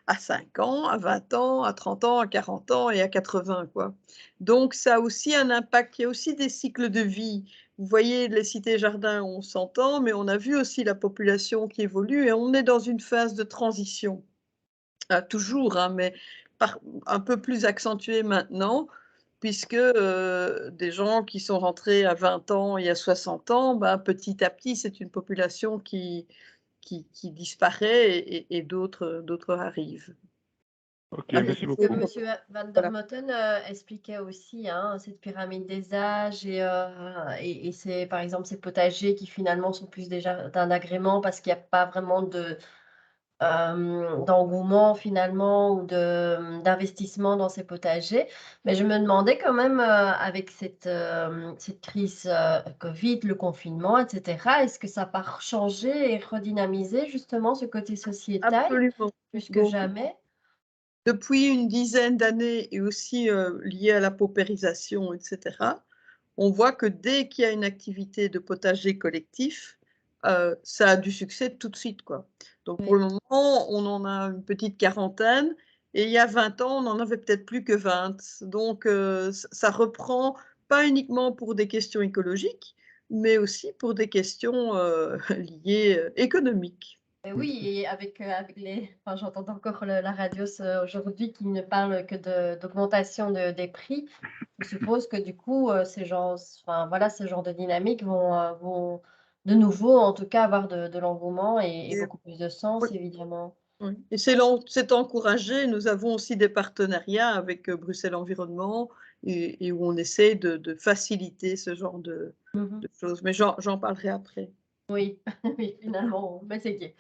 à 5 ans, à 20 ans, à 30 ans, à 40 ans et à 80, quoi. Donc, ça a aussi un impact. Il y a aussi des cycles de vie. Vous voyez, les cités-jardins, on s'entend, mais on a vu aussi la population qui évolue et on est dans une phase de transition. Toujours, hein, mais un peu plus accentuée maintenant, puisque des gens qui sont rentrés à 20 ans et à 60 ans, ben, petit à petit, c'est une population qui disparaît et d'autres arrivent. Ok, C'est merci ce beaucoup. que M. Van der Voilà. Motten expliquait aussi, hein, cette pyramide des âges et c'est par exemple ces potagers qui finalement sont plus des jardins d'agrément parce qu'il n'y a pas vraiment d'engouement finalement ou d'investissement dans ces potagers. Mais je me demandais quand même avec cette crise Covid, le confinement, etc., est-ce que ça n'a pas changé et redynamisé justement ce côté sociétal Absolument. plus que Donc, jamais? depuis une dizaine d'années et aussi lié à la paupérisation, etc., on voit que dès qu'il y a une activité de potager collectif, ça a du succès tout de suite, quoi. Donc pour Oui. le moment, on en a une petite quarantaine et il y a 20 ans, on n'en avait peut-être plus que 20. Donc ça reprend pas uniquement pour des questions écologiques, mais aussi pour des questions liées économiques. Et oui, et avec enfin, j'entends encore la radio aujourd'hui qui ne parle que d'augmentation des prix. Je suppose que du coup, enfin, voilà, ce genre de dynamique vont de nouveau, en tout cas, avoir de l'engouement et Et beaucoup plus de sens, oui, évidemment. oui. Et c'est encouragé. Nous avons aussi des partenariats avec Bruxelles Environnement et où on essaie de faciliter ce genre Mhm. de choses. Mais j'en parlerai après. Oui, oui, finalement, mais c'est gai.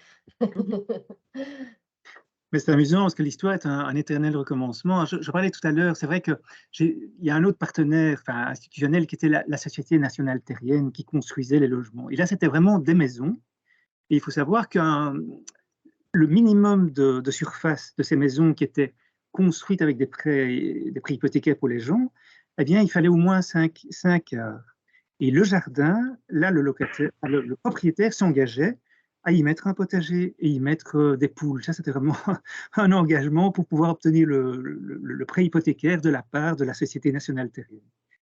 Mais c'est amusant parce que l'histoire est un éternel recommencement. Je parlais tout à l'heure, c'est vrai qu'il y a un autre partenaire enfin, institutionnel qui était la Société nationale terrienne qui construisait les logements. Et là, c'était vraiment des maisons. Et il faut savoir que le minimum de surface de ces maisons qui étaient construites avec des prêts hypothécaires pour les gens, eh bien, il fallait au moins 5 heures. Et le jardin, là, le propriétaire s'engageait à y mettre un potager et y mettre des poules. Ça, c'était vraiment un engagement pour pouvoir obtenir le prêt hypothécaire de la part de la Société nationale terrienne.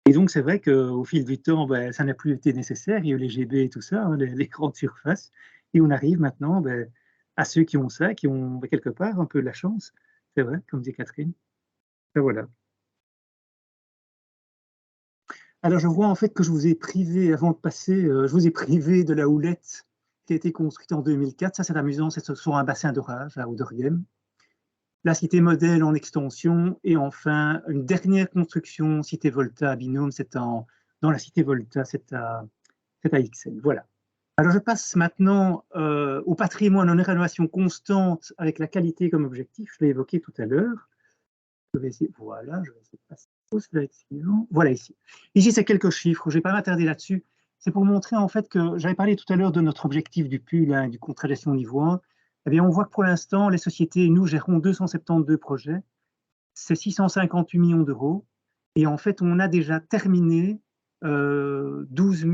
Et donc, c'est vrai qu'au fil du temps, ben, ça n'a plus été nécessaire. Il y a eu les GB et tout ça, hein, les grandes surfaces. Et on arrive maintenant ben, à ceux qui ont ça, qui ont quelque part un peu de la chance. C'est vrai, comme dit Catherine. Ben, voilà. Alors, je vois en fait que je vous ai privé, avant de passer, je vous ai privé de la houlette qui a été construite en 2004. Ça, c'est amusant, c'est sur un bassin d'orage à Ouderghem. La cité modèle en extension et enfin une dernière construction, cité Volta à Binôme, dans la cité Volta, c'est à Ixelles. Voilà. Alors, je passe maintenant au patrimoine en rénovation constante avec la qualité comme objectif. Je l'ai évoqué tout à l'heure. Je vais essayer, voilà, je vais essayer de passer au slide suivant. Voilà ici. Ici, c'est quelques chiffres. Je ne vais pas m'attarder là-dessus. C'est pour montrer en fait que j'avais parlé tout à l'heure de notre objectif du PUL, hein, du contrat de gestion niveau 1. Eh bien, on voit que pour l'instant, les sociétés, nous gérons 272 projets. C'est 658 millions d'euros. Et en fait, on a déjà terminé 12 000,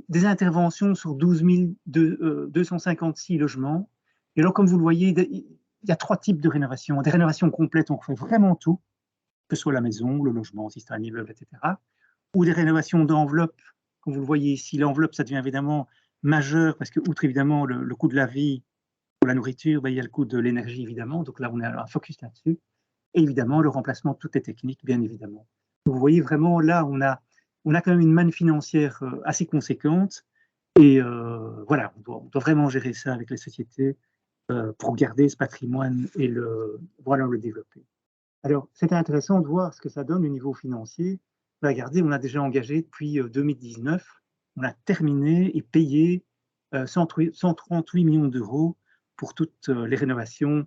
des interventions sur 12 256 logements. Et alors, comme vous le voyez, il y a 3 types de rénovations. Des rénovations complètes, on fait vraiment tout, que ce soit la maison, le logement, si c'est un immeuble, etc. Ou des rénovations d'enveloppe. Comme vous le voyez ici, l'enveloppe, ça devient évidemment majeur parce que, outre évidemment le coût de la vie, pour la nourriture, ben, il y a le coût de l'énergie, évidemment. Donc là, on a un focus là-dessus. Et évidemment, le remplacement de toutes les techniques, bien évidemment. Vous voyez vraiment, là, on a quand même une manne financière assez conséquente. Et voilà, on doit vraiment gérer ça avec les sociétés pour garder ce patrimoine et le développer. Alors, c'était intéressant de voir ce que ça donne au niveau financier. Regardez, on a déjà engagé depuis 2019 on a terminé et payé 138 millions d'euros pour toutes les rénovations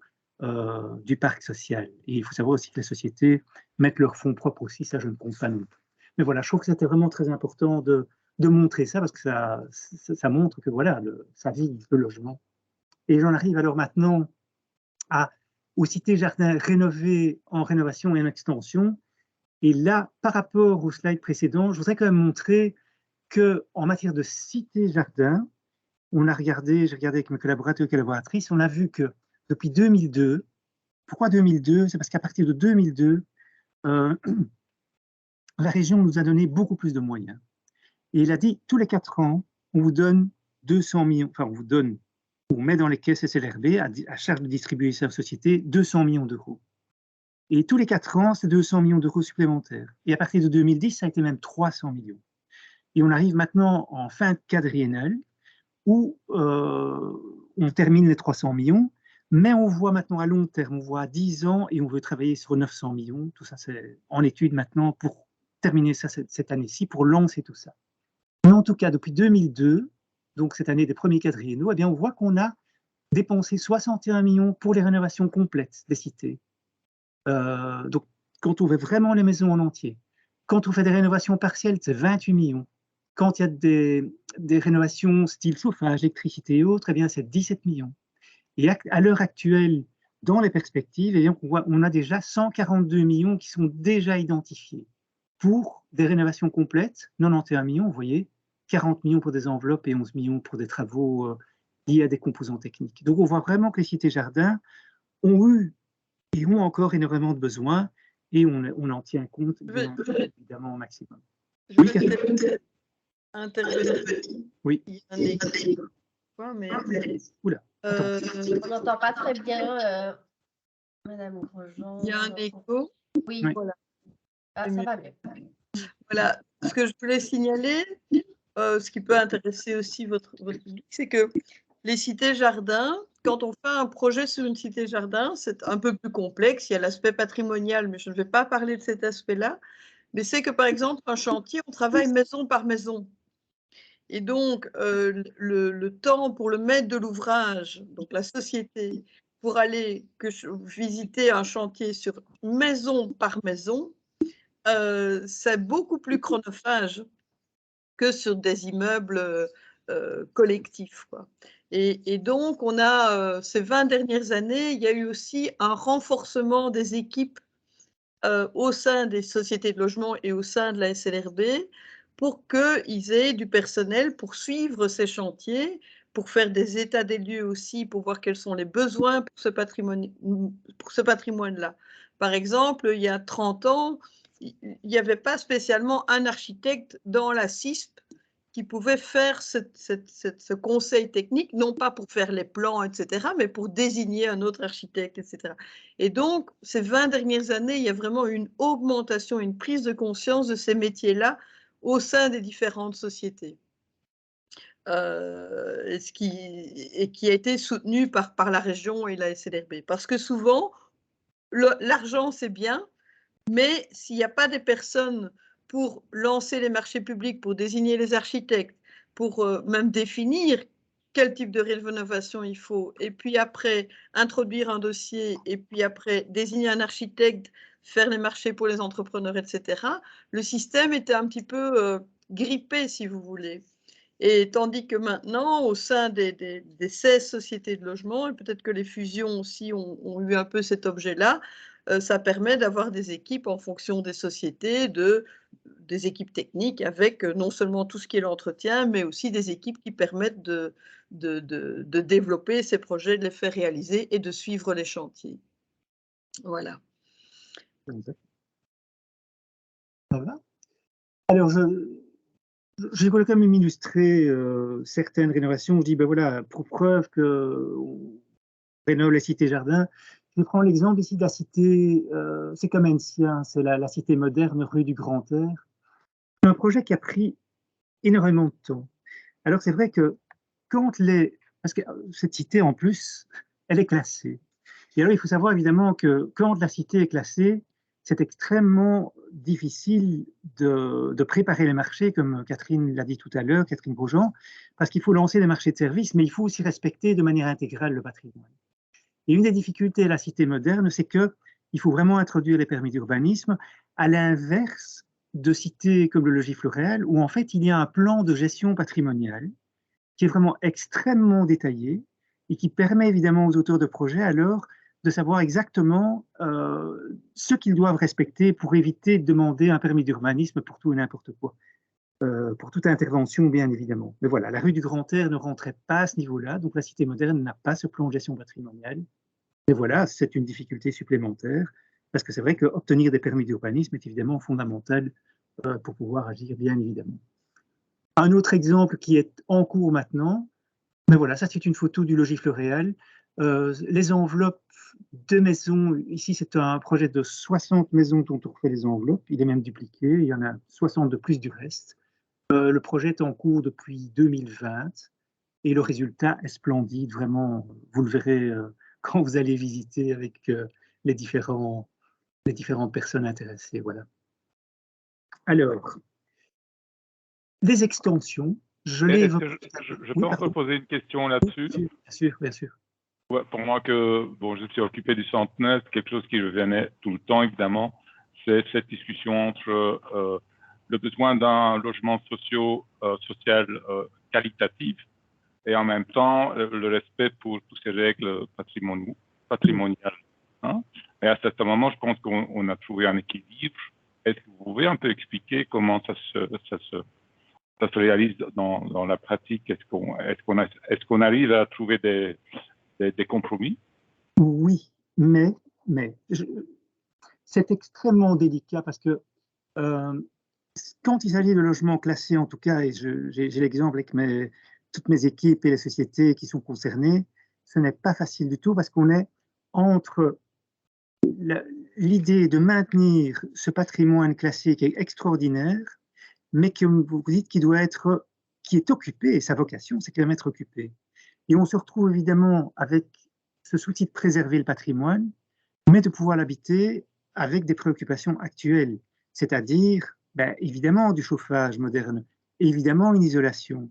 du parc social. Et il faut savoir aussi que les sociétés mettent leurs fonds propres aussi, ça je ne compte pas non plus. Mais voilà, je trouve que c'était vraiment très important de montrer ça, parce que ça montre que voilà, ça vit le logement. Et j'en arrive alors maintenant aux cités-jardins rénovées en rénovation et en extension. Et là, par rapport au slide précédent, je voudrais quand même montrer qu'en matière de cités-jardins, j'ai regardé avec mes collaborateurs et collaboratrices, on a vu que depuis 2002, pourquoi 2002? C'est parce qu'à partir de 2002, la région nous a donné beaucoup plus de moyens. Et il a dit, tous les 4 ans, on vous donne 200 millions, enfin on met dans les caisses SLRB, à charge de distribuer ça aux sociétés, 200 millions d'euros. Et tous les 4 ans, c'est 200 millions d'euros supplémentaires. Et à partir de 2010, ça a été même 300 millions. Et on arrive maintenant en fin de quadriennal, où on termine les 300 millions, mais on voit maintenant à long terme, on voit à 10 ans, et on veut travailler sur 900 millions. Tout ça, c'est en étude maintenant pour terminer ça cette année-ci, pour lancer tout ça. Mais en tout cas, depuis 2002, donc cette année des premiers quadriennaux, eh bien, on voit qu'on a dépensé 61 millions pour les rénovations complètes des cités. Donc, quand on fait vraiment les maisons en entier, quand on fait des rénovations partielles, c'est 28 millions. Quand il y a des rénovations style chauffage, électricité et autres, eh bien, c'est 17 millions. Et à l'heure actuelle, dans les perspectives, eh bien, on a déjà 142 millions qui sont déjà identifiés pour des rénovations complètes, 91 millions, vous voyez, 40 millions pour des enveloppes et 11 millions pour des travaux liés à des composants techniques. Donc, on voit vraiment que les cités-jardins ont eu et ont encore énormément de besoins, et on en tient compte, évidemment, au maximum. Je vais peut-être intervenir. Oui. Il y a un écho, mais... Oula, on n'entend pas très bien, Madame Grosjean. Il y a un écho. Oui, voilà. Ah, ça va mieux. Voilà, ce que je voulais signaler, ce qui peut intéresser aussi votre public, c'est que les cités-jardins, quand on fait un projet sur une cité-jardin, c'est un peu plus complexe. Il y a l'aspect patrimonial, mais je ne vais pas parler de cet aspect-là. Mais c'est que, par exemple, un chantier, on travaille maison par maison. Et donc, le temps pour le maître de l'ouvrage, donc la société, pour aller visiter un chantier sur maison par maison, c'est beaucoup plus chronophage que sur des immeubles collectifs, quoi. Et donc, on a, ces 20 dernières années, il y a eu aussi un renforcement des équipes au sein des sociétés de logement et au sein de la SLRB pour qu'ils aient du personnel pour suivre ces chantiers, pour faire des états des lieux aussi, pour voir quels sont les besoins pour ce patrimoine-là. Par exemple, il y a 30 ans, il n'y avait pas spécialement un architecte dans la CISP qui pouvait faire ce conseil technique, non pas pour faire les plans, etc., mais pour désigner un autre architecte, etc. Et donc, ces 20 dernières années, il y a vraiment une augmentation, une prise de conscience de ces métiers-là au sein des différentes sociétés. Et qui a été soutenu par la région et la SLRB. Parce que souvent, l'argent, c'est bien, mais s'il n'y a pas des personnes pour lancer les marchés publics, pour désigner les architectes, pour même définir quel type de rénovation il faut, et puis après introduire un dossier, et puis après désigner un architecte, faire les marchés pour les entrepreneurs, etc., le système était un petit peu grippé, si vous voulez. Et tandis que maintenant, au sein des 16 sociétés de logement, et peut-être que les fusions aussi ont eu un peu cet objet-là, ça permet d'avoir des équipes en fonction des sociétés, des équipes techniques avec non seulement tout ce qui est l'entretien, mais aussi des équipes qui permettent de développer ces projets, de les faire réaliser et de suivre les chantiers. Voilà. Ça va. Alors, je voulais quand même illustrer certaines rénovations. Je dis, ben voilà, pour preuve qu'on rénove les cités-jardins, je prends l'exemple ici de la cité, c'est comme Annecy, c'est la cité moderne rue du Grand Air. Un projet qui a pris énormément de temps. Alors c'est vrai que parce que cette cité en plus, elle est classée. Et alors il faut savoir évidemment que quand la cité est classée, c'est extrêmement difficile de préparer les marchés, comme Catherine l'a dit tout à l'heure, Catherine Grosjean, parce qu'il faut lancer des marchés de services, mais il faut aussi respecter de manière intégrale le patrimoine. Et une des difficultés de la cité moderne, c'est qu'il faut vraiment introduire les permis d'urbanisme à l'inverse de cités comme le Logis Floréal, où en fait il y a un plan de gestion patrimoniale qui est vraiment extrêmement détaillé et qui permet évidemment aux auteurs de projets alors de savoir exactement ce qu'ils doivent respecter pour éviter de demander un permis d'urbanisme pour tout et n'importe quoi, pour toute intervention bien évidemment. Mais voilà, la rue du Grand Air ne rentrait pas à ce niveau-là, donc la cité moderne n'a pas ce plan de gestion patrimoniale. Et voilà, c'est une difficulté supplémentaire, parce que c'est vrai qu'obtenir des permis d'urbanisme est évidemment fondamental pour pouvoir agir bien évidemment. Un autre exemple qui est en cours maintenant, mais voilà, ça c'est une photo du Logis Floréal. Les enveloppes de maisons, ici c'est un projet de 60 maisons dont on refait les enveloppes, il est même dupliqué, il y en a 60 de plus du reste. Le projet est en cours depuis 2020 et le résultat est splendide, vraiment, vous le verrez quand vous allez visiter avec les différentes personnes intéressées. Voilà. Alors, les extensions, je l'ai évoqué. Je peux encore poser une question là-dessus? Bien sûr, bien sûr. Ouais, pour moi, je suis occupé du centenaire, quelque chose qui revenait tout le temps, évidemment, c'est cette discussion entre le besoin d'un logement social qualitatif et en même temps le respect pour toutes ces règles patrimoniales. Hein? Et à certain moment, je pense qu'on a trouvé un équilibre. Est-ce que vous pouvez un peu expliquer comment ça se réalise dans la pratique? Est-ce qu'on arrive à trouver des compromis? Oui, mais c'est extrêmement délicat parce que quand il s'agit de logements classés, en tout cas, et j'ai l'exemple avec toutes mes équipes et les sociétés qui sont concernées, ce n'est pas facile du tout parce qu'on est entre l'idée de maintenir ce patrimoine classé qui est extraordinaire, mais comme vous dites, qui est occupé, sa vocation, c'est quand même être occupé. Et on se retrouve évidemment avec ce souci de préserver le patrimoine, mais de pouvoir l'habiter avec des préoccupations actuelles, c'est-à-dire évidemment du chauffage moderne, évidemment une isolation.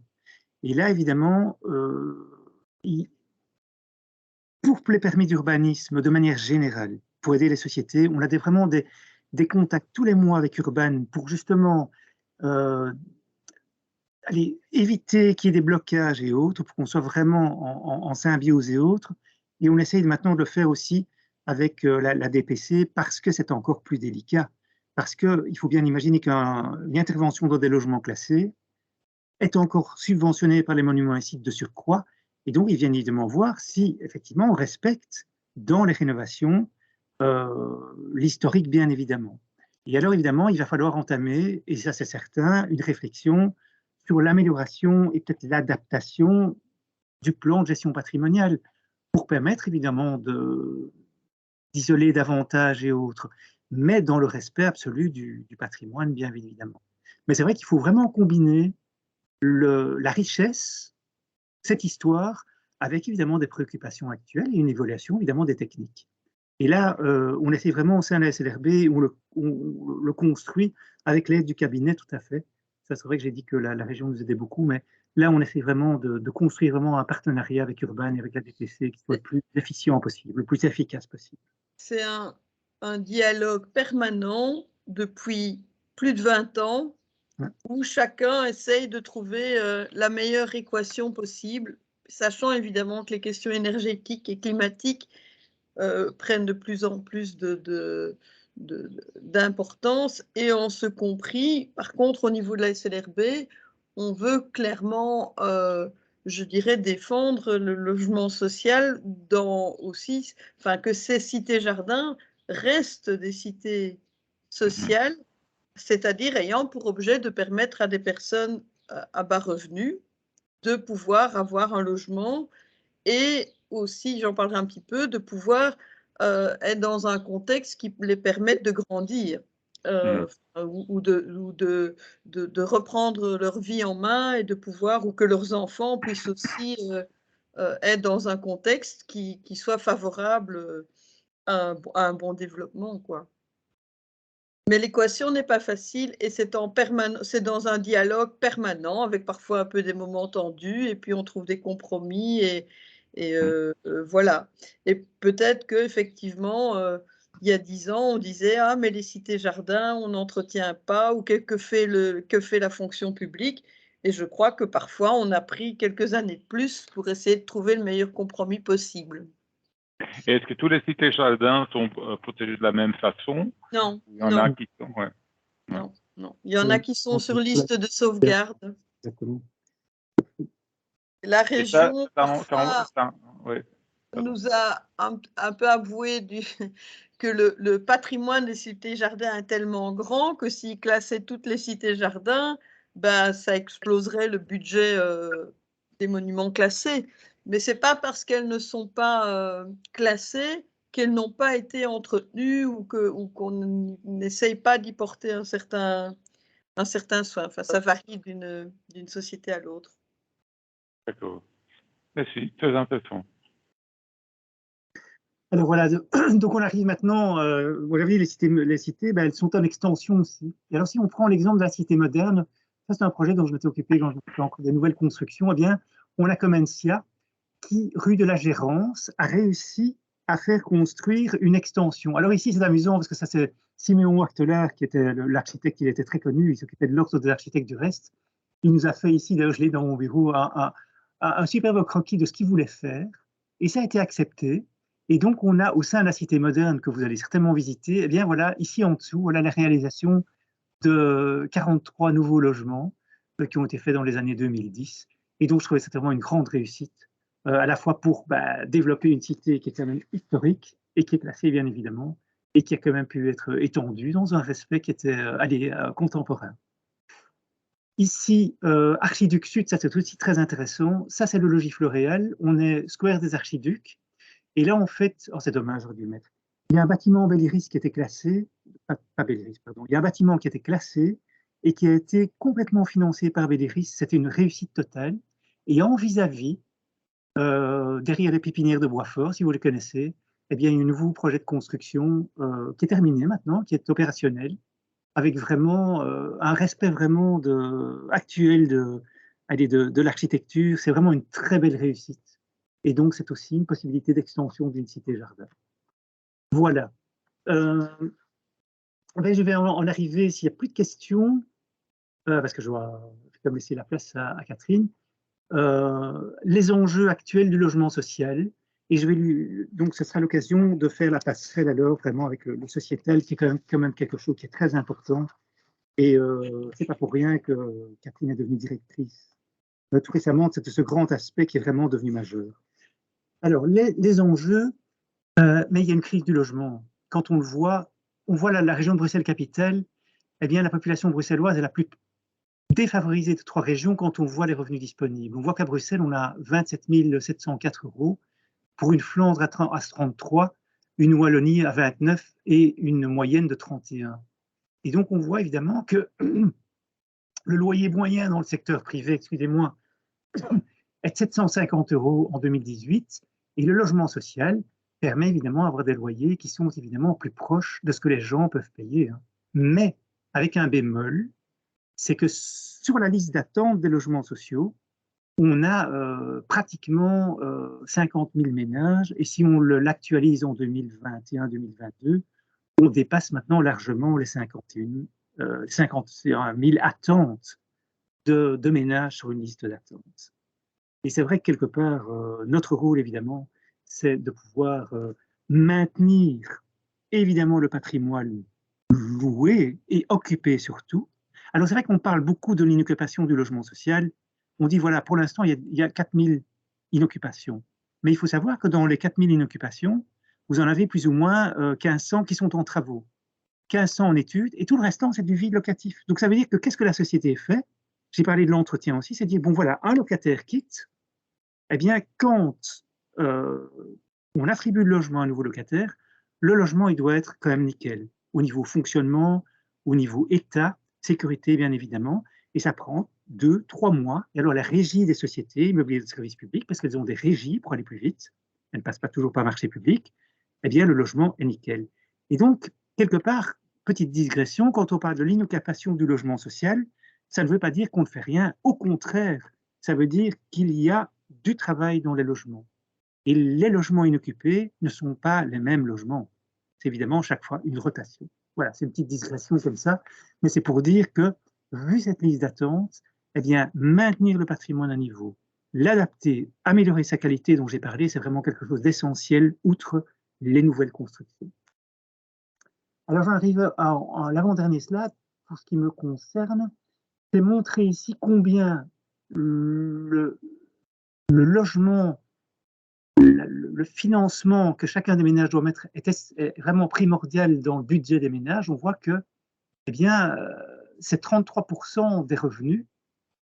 Et là, évidemment, pour les permis d'urbanisme, de manière générale, pour aider les sociétés, on a vraiment des contacts tous les mois avec Urban pour justement éviter qu'il y ait des blocages et autres, pour qu'on soit vraiment en symbiose et autres. Et on essaye maintenant de le faire aussi avec la DPC parce que c'est encore plus délicat. Parce qu'il faut bien imaginer qu'une intervention dans des logements classés est encore subventionnée par les monuments et sites de surcroît. Et donc, ils viennent évidemment voir si, effectivement, on respecte dans les rénovations l'historique, bien évidemment. Et alors, évidemment, il va falloir entamer, et ça c'est certain, une réflexion sur l'amélioration et peut-être l'adaptation du plan de gestion patrimoniale pour permettre évidemment d'isoler davantage et autres, mais dans le respect absolu du patrimoine, bien évidemment. Mais c'est vrai qu'il faut vraiment combiner la richesse, cette histoire, avec évidemment des préoccupations actuelles et une évaluation évidemment des techniques. Et là, on essaie vraiment au sein de la SLRB, on le construit avec l'aide du cabinet, tout à fait. Ça, c'est vrai que j'ai dit que la région nous aidait beaucoup, mais là, on essaie vraiment de construire vraiment un partenariat avec Urban et avec la DPC qui soit le plus efficient possible, le plus efficace possible. C'est un dialogue permanent depuis plus de 20 ans, ouais, où chacun essaye de trouver la meilleure équation possible, sachant évidemment que les questions énergétiques et climatiques prennent de plus en plus d'importance, et on se compris. Par contre, au niveau de la SLRB, on veut clairement, je dirais, défendre le logement social aussi, enfin, que ces cités-jardins restent des cités sociales, c'est-à-dire ayant pour objet de permettre à des personnes à bas revenus de pouvoir avoir un logement, et aussi, j'en parlerai un petit peu, de pouvoir être dans un contexte qui les permette de grandir ou de reprendre leur vie en main, et de pouvoir, ou que leurs enfants puissent aussi être dans un contexte qui soit favorable à un bon développement, quoi. Mais l'équation n'est pas facile et c'est dans un dialogue permanent avec parfois un peu des moments tendus et puis on trouve des compromis et voilà. Et peut-être qu'effectivement, il y a 10 ans, on disait: «Ah mais les cités-jardins, on n'entretient pas» ou que fait la fonction publique? Et je crois que parfois on a pris quelques années de plus pour essayer de trouver le meilleur compromis possible. Et est-ce que tous les cités-jardins sont protégés de la même façon? Non, Il y en a non, qui sont, ouais. non, non. Il y en a qui sont sur liste de Exactement. sauvegarde. La Et ça, région, parfois, ouais. nous a un peu avoué que le patrimoine des cités-jardins est tellement grand que s'ils classaient toutes les cités-jardins, ben, ça exploserait le budget des monuments classés. Mais ce n'est pas parce qu'elles ne sont pas classées qu'elles n'ont pas été entretenues ou qu'on n'essaye pas d'y porter un certain soin. Enfin, ça varie d'une société à l'autre. D'accord. Merci, très intéressant. Alors voilà, donc on arrive maintenant, vous l'avez dit, les cités ben, elles sont en extension aussi. Et alors si on prend l'exemple de la cité moderne, ça c'est un projet dont je m'étais occupé quand je faisais encore des nouvelles constructions, eh bien on a Comencia qui, rue de la Gérance, a réussi à faire construire une extension. Alors ici c'est amusant parce que ça c'est Siméon Wachtelard qui était l'architecte, il était très connu, il s'occupait de l'ordre des architectes du reste. Il nous a fait ici, d'ailleurs je l'ai dans mon bureau, un superbe croquis de ce qu'il voulait faire et ça a été accepté. Et donc, on a au sein de la cité moderne que vous allez certainement visiter, eh bien voilà, ici en dessous, voilà la réalisation de 43 nouveaux logements qui ont été faits dans les années 2010. Et donc, je trouvais que c'était vraiment une grande réussite, à la fois pour développer une cité qui est quand même historique et qui est classée, bien évidemment, et qui a quand même pu être étendue dans un respect qui était contemporain. Ici, Archiduc Sud, ça c'est aussi très intéressant. Ça, c'est le logis Floréal. On est Square des Archiducs. Et là, en fait, oh, c'est dommage, j'aurais dû le mettre. Il y a un bâtiment Belliris qui était classé, pas Belliris, pardon. Il y a un bâtiment qui était classé et qui a été complètement financé par Belliris. C'était une réussite totale. Et en vis-à-vis, derrière les pépinières de Boisfort, si vous les connaissez, eh bien, il y a un nouveau projet de construction qui est terminé maintenant, qui est opérationnel, avec vraiment un respect vraiment actuel de l'architecture. C'est vraiment une très belle réussite. Et donc, c'est aussi une possibilité d'extension d'une cité-jardin. Voilà. Je vais en arriver, s'il n'y a plus de questions, parce que je vais comme laisser la place à Catherine, les enjeux actuels du logement social. Et je vais donc, ce sera l'occasion de faire la passerelle alors vraiment avec le sociétal, qui est quand même quelque chose qui est très important. Et c'est pas pour rien que Catherine est devenue directrice. Tout récemment, c'est ce grand aspect qui est vraiment devenu majeur. Alors, les enjeux, mais il y a une crise du logement. Quand on le voit, on voit la région de Bruxelles-Capitale, eh bien, la population bruxelloise est la plus défavorisée de 3 régions quand on voit les revenus disponibles. On voit qu'à Bruxelles, on a 27 704 € pour une Flandre à 33, une Wallonie à 29 et une moyenne de 31. Et donc, on voit évidemment que le loyer moyen dans le secteur privé, excusez-moi, est de 750 € en 2018 et le logement social permet évidemment d'avoir des loyers qui sont évidemment plus proches de ce que les gens peuvent payer. Mais avec un bémol, c'est que sur la liste d'attente des logements sociaux, on a pratiquement 50 000 ménages et si on l'actualise en 2021-2022, on dépasse maintenant largement les 51 000 attentes de ménages sur une liste d'attente. Et c'est vrai que quelque part, notre rôle, évidemment, c'est de pouvoir maintenir, évidemment, le patrimoine loué et occupé surtout. Alors, c'est vrai qu'on parle beaucoup de l'inoccupation du logement social. On dit, voilà, pour l'instant, il y a 4 000 inoccupations. Mais il faut savoir que dans les 4 000 inoccupations, vous en avez plus ou moins 1 500 qui sont en travaux, 1 500 en études, et tout le restant, c'est du vide locatif. Donc, ça veut dire que qu'est-ce que la société fait? J'ai parlé de l'entretien aussi, c'est dire, bon, voilà, un locataire quitte, eh bien, quand on attribue le logement à un nouveau locataire, le logement, il doit être quand même nickel, au niveau fonctionnement, au niveau état, sécurité, bien évidemment, et ça prend 2-3 mois. Et alors, la régie des sociétés immobilières de services publics, parce qu'elles ont des régies pour aller plus vite, elles ne passent pas toujours par marché public, eh bien, le logement est nickel. Et donc, quelque part, petite digression, quand on parle de l'inoccupation du logement social, ça ne veut pas dire qu'on ne fait rien. Au contraire, ça veut dire qu'il y a du travail dans les logements. Et les logements inoccupés ne sont pas les mêmes logements. C'est évidemment chaque fois une rotation. Voilà, c'est une petite digression comme ça, mais c'est pour dire que, vu cette liste d'attente, eh bien, maintenir le patrimoine à niveau, l'adapter, améliorer sa qualité dont j'ai parlé, c'est vraiment quelque chose d'essentiel, outre les nouvelles constructions. Alors, j'arrive à l'avant-dernier slide, pour ce qui me concerne, c'est montrer ici combien le logement, le financement que chacun des ménages doit mettre est vraiment primordial dans le budget des ménages. On voit que eh bien, c'est 33% des revenus,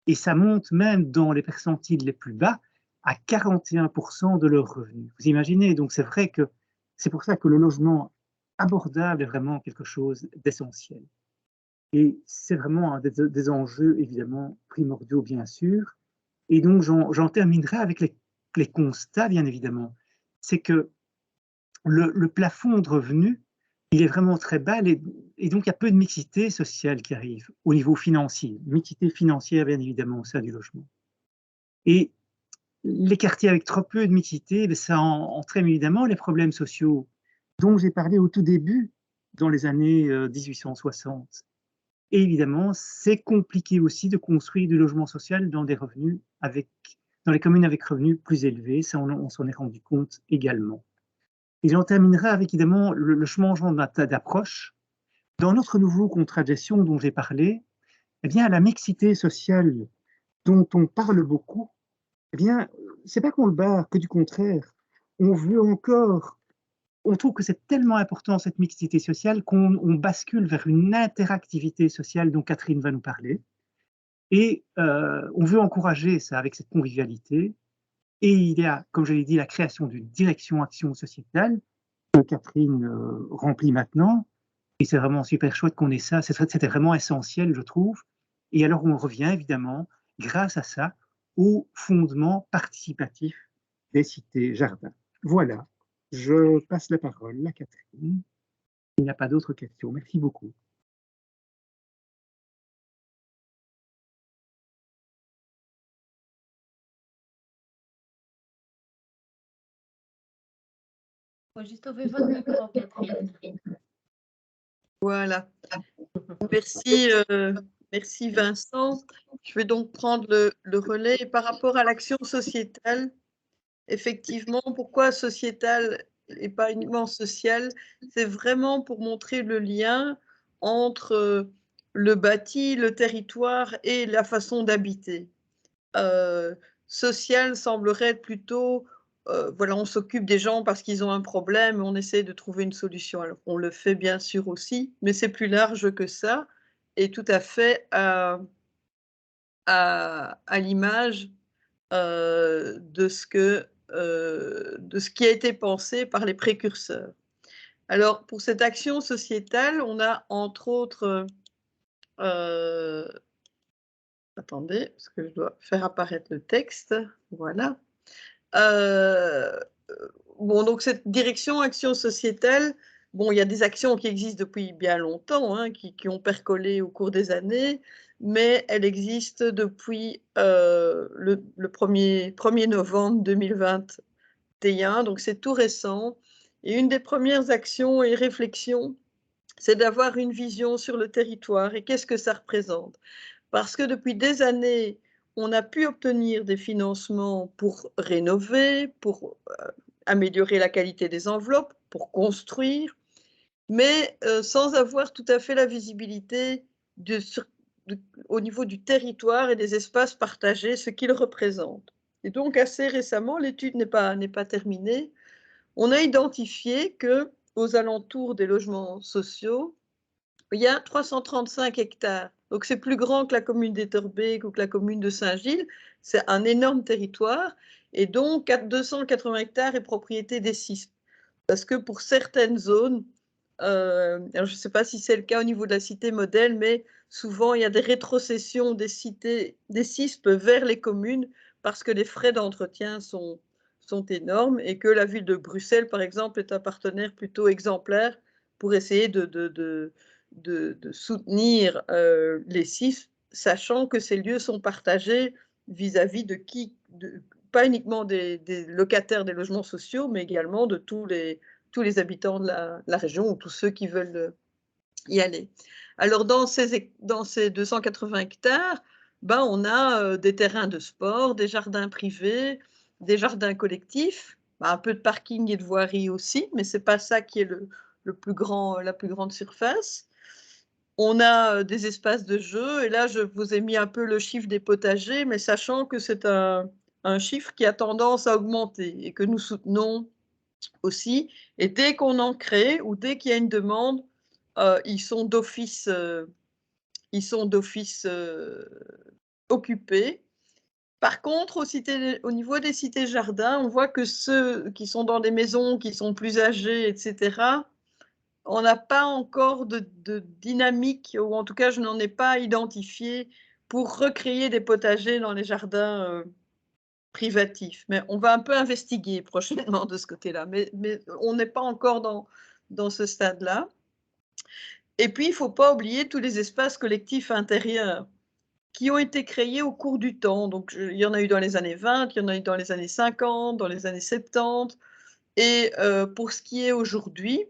et ça monte même dans les percentiles les plus bas à 41% de leurs revenus. Vous imaginez, donc c'est vrai que c'est pour ça que le logement abordable est vraiment quelque chose d'essentiel. Et c'est vraiment un des enjeux évidemment primordiaux, bien sûr. Et donc j'en terminerai avec les constats, bien évidemment. C'est que le plafond de revenus, il est vraiment très bas, et donc il y a peu de mixité sociale qui arrive au niveau financier. Mixité financière, bien évidemment, au sein du logement. Et les quartiers avec trop peu de mixité, ça entraîne évidemment les problèmes sociaux dont j'ai parlé au tout début, dans les années 1860. Et évidemment, c'est compliqué aussi de construire du logement social dans les communes avec revenus plus élevés. Ça, on s'en est rendu compte également. Et j'en terminerai avec évidemment le changement d'approche. Dans notre nouveau contrat de gestion dont j'ai parlé, eh bien, la mixité sociale dont on parle beaucoup, eh bien, c'est pas qu'on le barre, que du contraire. On veut encore, on trouve que c'est tellement important cette mixité sociale qu'on bascule vers une interactivité sociale dont Catherine va nous parler. Et on veut encourager ça avec cette convivialité. Et il y a, comme je l'ai dit, la création d'une direction action sociétale que Catherine remplit maintenant. Et c'est vraiment super chouette qu'on ait ça. C'était vraiment essentiel, je trouve. Et alors, on revient évidemment, grâce à ça, au fondement participatif des cités-jardins. Voilà, je passe la parole à Catherine. Il n'y a pas d'autres questions. Merci beaucoup. Il faut juste ouvrir votre micro, Catherine. Voilà. Merci, merci Vincent. Je vais donc prendre le relais par rapport à l'action sociétale. Effectivement, pourquoi sociétale et pas uniquement sociale? C'est vraiment pour montrer le lien entre le bâti, le territoire et la façon d'habiter. Social semblerait être plutôt, voilà, on s'occupe des gens parce qu'ils ont un problème, on essaie de trouver une solution. Alors, on le fait bien sûr aussi, mais c'est plus large que ça et tout à fait à l'image de ce qui a été pensé par les précurseurs. Alors, pour cette action sociétale, on a entre autres, attendez, parce que je dois faire apparaître le texte, voilà. Bon, donc cette direction action sociétale, bon, il y a des actions qui existent depuis bien longtemps, hein, qui ont percolé au cours des années, mais elle existe depuis le 1er novembre 2021, donc c'est tout récent. Et une des premières actions et réflexions, c'est d'avoir une vision sur le territoire et qu'est-ce que ça représente. Parce que depuis des années, on a pu obtenir des financements pour rénover, pour améliorer la qualité des enveloppes, pour construire, mais sans avoir tout à fait la visibilité au niveau du territoire et des espaces partagés, ce qu'ils représentent. Et donc, assez récemment, l'étude n'est pas terminée, on a identifié qu'aux alentours des logements sociaux, il y a 335 hectares. Donc, c'est plus grand que la commune d'Etterbeek ou que la commune de Saint-Gilles. C'est un énorme territoire. Et donc, 280 hectares est propriété des CISP. Parce que pour certaines zones, alors je ne sais pas si c'est le cas au niveau de la cité modèle, mais souvent, il y a des rétrocessions des CISP vers les communes parce que les frais d'entretien sont énormes et que la ville de Bruxelles, par exemple, est un partenaire plutôt exemplaire pour essayer de soutenir les CIF, sachant que ces lieux sont partagés vis-à-vis de qui, pas uniquement des locataires des logements sociaux, mais également de tous les habitants de la région ou tous ceux qui veulent y aller. Alors, dans ces 280 hectares, ben, on a des terrains de sport, des jardins privés, des jardins collectifs, ben, un peu de parking et de voirie aussi, mais ce n'est pas ça qui est la plus grande surface. On a des espaces de jeu, et là, je vous ai mis un peu le chiffre des potagers, mais sachant que c'est un chiffre qui a tendance à augmenter et que nous soutenons aussi. Et dès qu'on en crée ou dès qu'il y a une demande, ils sont d'office occupés. Par contre, au niveau des cités-jardins, on voit que ceux qui sont dans des maisons qui sont plus âgés, etc., on n'a pas encore de dynamique, ou en tout cas, je n'en ai pas identifié pour recréer des potagers dans les jardins privatifs. Mais on va un peu investiguer prochainement de ce côté-là. Mais on n'est pas encore dans ce stade-là. Et puis, il ne faut pas oublier tous les espaces collectifs intérieurs qui ont été créés au cours du temps. Donc, il y en a eu dans les années 20, il y en a eu dans les années 50, dans les années 70. Et pour ce qui est aujourd'hui,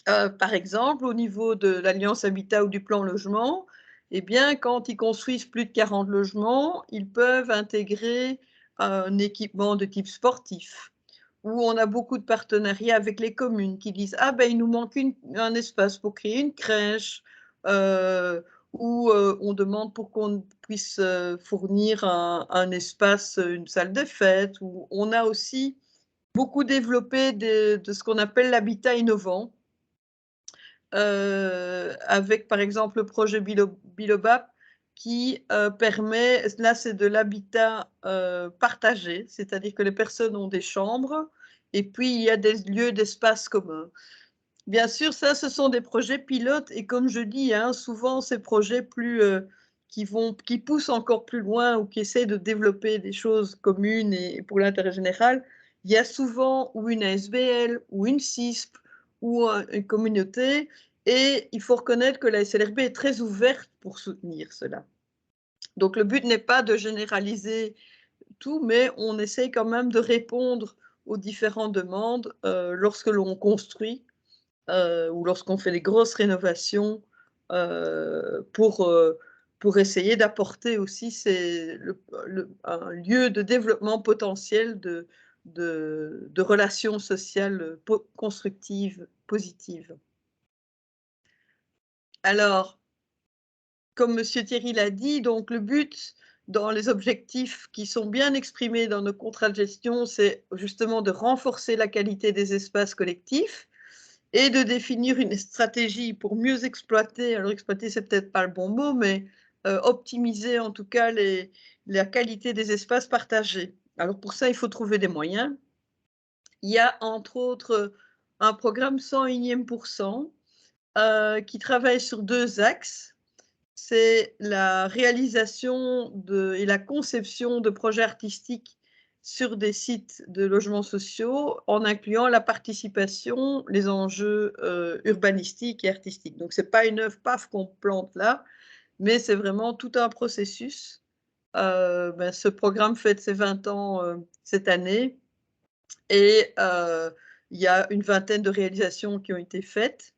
par exemple, au niveau de l'Alliance Habitat ou du plan logement, eh bien, quand ils construisent plus de 40 logements, ils peuvent intégrer un équipement de type sportif, où on a beaucoup de partenariats avec les communes qui disent « Ah ben, il nous manque un espace pour créer une crèche ou on demande pour qu'on puisse fournir un espace, une salle de fête. » Où on a aussi beaucoup développé de ce qu'on appelle l'habitat innovant, avec par exemple le projet Bilobap qui permet, là c'est de l'habitat partagé, c'est-à-dire que les personnes ont des chambres et puis il y a des lieux d'espace commun. Bien sûr, ça ce sont des projets pilotes et comme je dis, hein, souvent ces projets qui poussent encore plus loin ou qui essaient de développer des choses communes et pour l'intérêt général, il y a souvent ou une ASBL ou une CISP ou une communauté, et il faut reconnaître que la SLRB est très ouverte pour soutenir cela. Donc le but n'est pas de généraliser tout, mais on essaye quand même de répondre aux différentes demandes lorsque l'on construit ou lorsqu'on fait des grosses rénovations pour essayer d'apporter aussi un lieu de développement potentiel de relations sociales constructives, positives. Alors, comme M. Thierry l'a dit, donc le but dans les objectifs qui sont bien exprimés dans nos contrats de gestion, c'est justement de renforcer la qualité des espaces collectifs et de définir une stratégie pour mieux exploiter, alors exploiter c'est peut-être pas le bon mot, mais optimiser en tout cas la qualité des espaces partagés. Alors pour ça, il faut trouver des moyens. Il y a entre autres un programme 101e% qui travaille sur 2 axes. C'est la réalisation et la conception de projets artistiques sur des sites de logements sociaux en incluant la participation, les enjeux urbanistiques et artistiques. Donc, ce n'est pas une œuvre paf qu'on plante là, mais c'est vraiment tout un processus. Ce programme fête ses 20 ans cette année et il y a une vingtaine de réalisations qui ont été faites.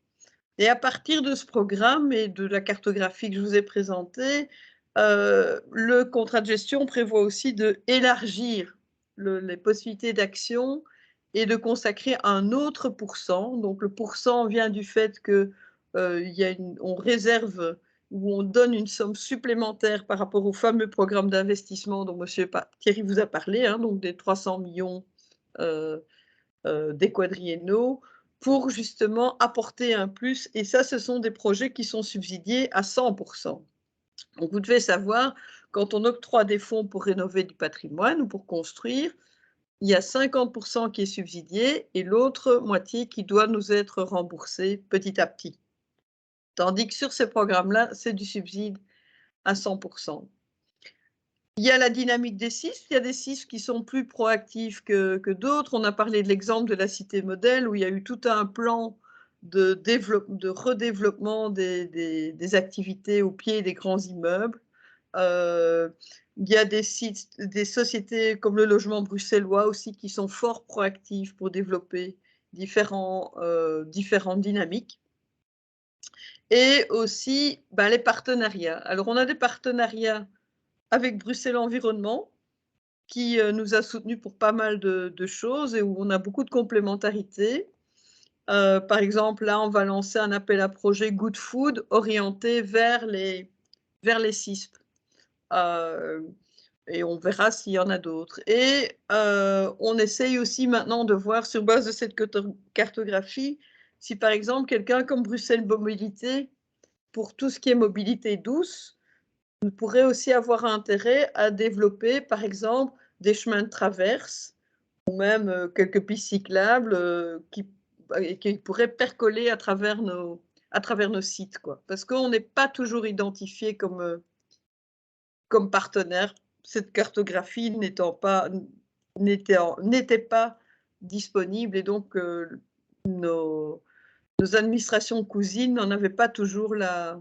Et à partir de ce programme et de la cartographie que je vous ai présentée, le contrat de gestion prévoit aussi d'élargir les possibilités d'action et de consacrer un autre pourcent. Donc le pourcent vient du fait que on réserve ou on donne une somme supplémentaire par rapport au fameux programme d'investissement dont M. Thierry vous a parlé, hein, donc des 300 millions des quadriennaux, pour justement apporter un plus. Et ça, ce sont des projets qui sont subsidiés à 100%. Donc, vous devez savoir, quand on octroie des fonds pour rénover du patrimoine ou pour construire, il y a 50% qui est subsidié et l'autre moitié qui doit nous être remboursée petit à petit. Tandis que sur ces programmes-là, c'est du subside à 100%. Il y a la dynamique des CISP, il y a des CISP qui sont plus proactifs que d'autres. On a parlé de l'exemple de la cité modèle où il y a eu tout un plan de redéveloppement des activités au pied des grands immeubles. Il y a des sociétés comme le logement bruxellois aussi qui sont fort proactives pour développer différentes dynamiques. Et aussi les partenariats. Alors, on a des partenariats avec Bruxelles Environnement qui nous a soutenus pour pas mal de choses et où on a beaucoup de complémentarité. Par exemple, là, on va lancer un appel à projet Good Food orienté vers les CISP. Et on verra s'il y en a d'autres. Et on essaye aussi maintenant de voir, sur base de cette cartographie, si par exemple quelqu'un comme Bruxelles Mobilité, pour tout ce qui est mobilité douce, pourrait aussi avoir intérêt à développer, par exemple, des chemins de traverse ou même quelques pistes cyclables qui pourraient percoler à travers nos sites, quoi. Parce qu'on n'est pas toujours identifié comme partenaire, cette cartographie n'était pas disponible et donc nos administrations cousines n'en avaient pas toujours la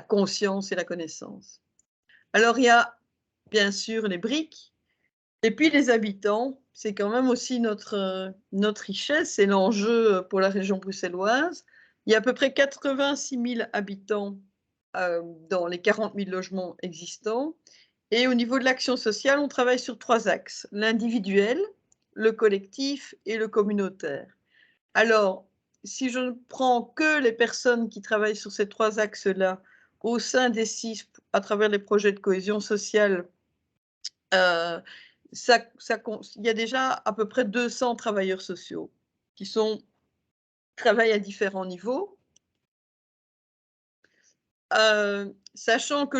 conscience et la connaissance. Alors, il y a bien sûr les briques, et puis les habitants, c'est quand même aussi notre richesse, c'est l'enjeu pour la région bruxelloise. Il y a à peu près 86 000 habitants dans les 40 000 logements existants. Et au niveau de l'action sociale, on travaille sur 3 axes, l'individuel, le collectif et le communautaire. Alors, si je ne prends que les personnes qui travaillent sur ces 3 axes-là au sein des CISP à travers les projets de cohésion sociale, il y a déjà à peu près 200 travailleurs sociaux qui travaillent à différents niveaux. Sachant que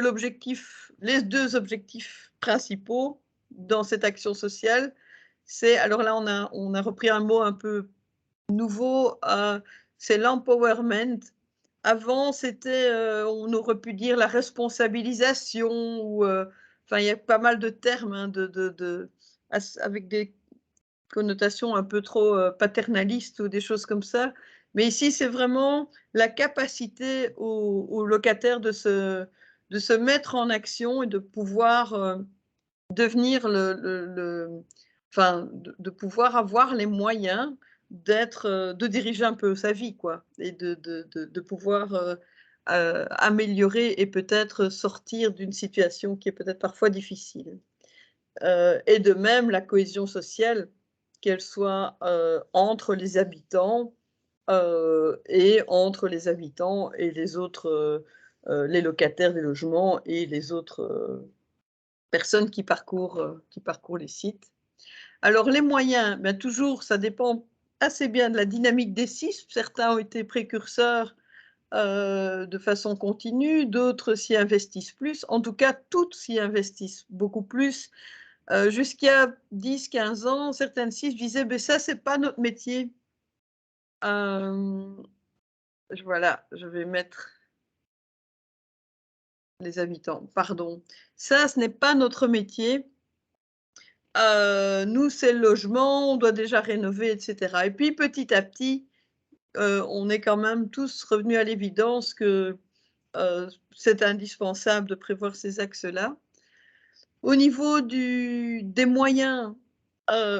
les 2 objectifs principaux dans cette action sociale, c'est, alors là on a repris un mot un peu nouveau, c'est l'empowerment. Avant c'était, on aurait pu dire la responsabilisation ou, enfin il y a pas mal de termes hein, avec des connotations un peu trop paternalistes ou des choses comme ça. Mais ici, c'est vraiment la capacité aux locataires de se mettre en action et de pouvoir devenir enfin, de pouvoir avoir les moyens de diriger un peu sa vie, quoi, et de pouvoir améliorer et peut-être sortir d'une situation qui est peut-être parfois difficile. Et de même, la cohésion sociale, qu'elle soit entre les habitants et entre les habitants et les autres, les locataires des logements et les autres personnes qui parcourent les sites. Alors les moyens, bien toujours, ça dépend assez bien de la dynamique des CISP. Certains ont été précurseurs de façon continue, d'autres s'y investissent plus. En tout cas, toutes s'y investissent beaucoup plus. Jusqu'à 10-15 ans, certaines CISP disaient ben, « ça, c'est pas notre métier ». Voilà, je vais mettre les habitants, pardon. Ça, ce n'est pas notre métier. Nous, c'est le logement, on doit déjà rénover, etc. Et puis, petit à petit, on est quand même tous revenus à l'évidence que c'est indispensable de prévoir ces axes-là. Au niveau des moyens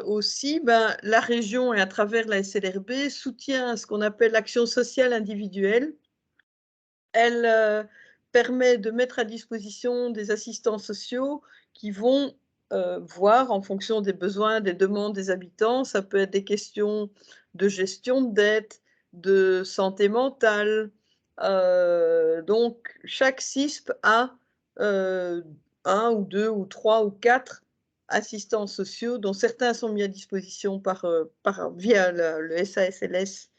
aussi, la région et à travers la SLRB soutient ce qu'on appelle l'action sociale individuelle. Elle permet de mettre à disposition des assistants sociaux qui vont voir en fonction des besoins, des demandes des habitants. Ça peut être des questions de gestion de dette, de santé mentale. Donc, chaque CISP a 1 ou 2 ou 3 ou 4 assistants sociaux, dont certains sont mis à disposition via le SASLS,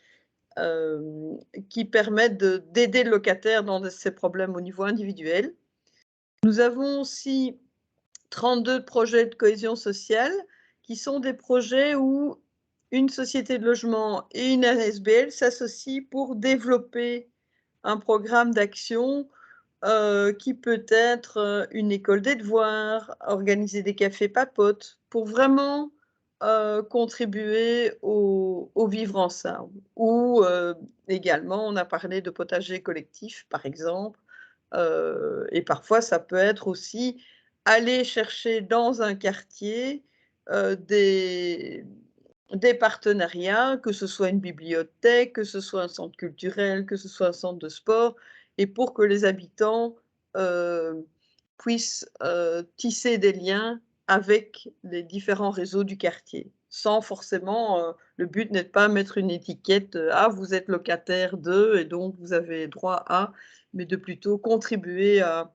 qui permettent d'aider le locataire dans ses problèmes au niveau individuel. Nous avons aussi 32 projets de cohésion sociale qui sont des projets où une société de logement et une ASBL s'associent pour développer un programme d'action qui peut être une école des devoirs, organiser des cafés papotes, pour vraiment contribuer au vivre ensemble. Ou également, on a parlé de potager collectif, par exemple, et parfois ça peut être aussi aller chercher dans un quartier des partenariats, que ce soit une bibliothèque, que ce soit un centre culturel, que ce soit un centre de sport, et pour que les habitants puissent tisser des liens avec les différents réseaux du quartier, sans forcément, le but n'est pas mettre une étiquette, «Ah, vous êtes locataire de et donc vous avez droit à», mais de plutôt contribuer à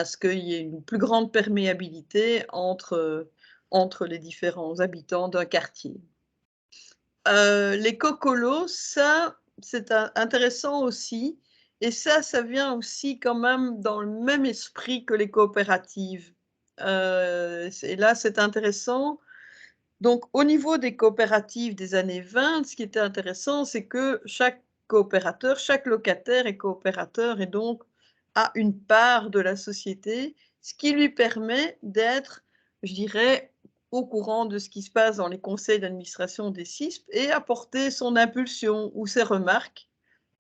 ce qu'il y ait une plus grande perméabilité entre les différents habitants d'un quartier. Les cocolos, ça, c'est intéressant aussi, et ça vient aussi quand même dans le même esprit que les coopératives. Et là, c'est intéressant. Donc, au niveau des coopératives des années 20, ce qui était intéressant, c'est que chaque coopérateur, chaque locataire est coopérateur et donc a une part de la société, ce qui lui permet d'être, je dirais, au courant de ce qui se passe dans les conseils d'administration des CISP et apporter son impulsion ou ses remarques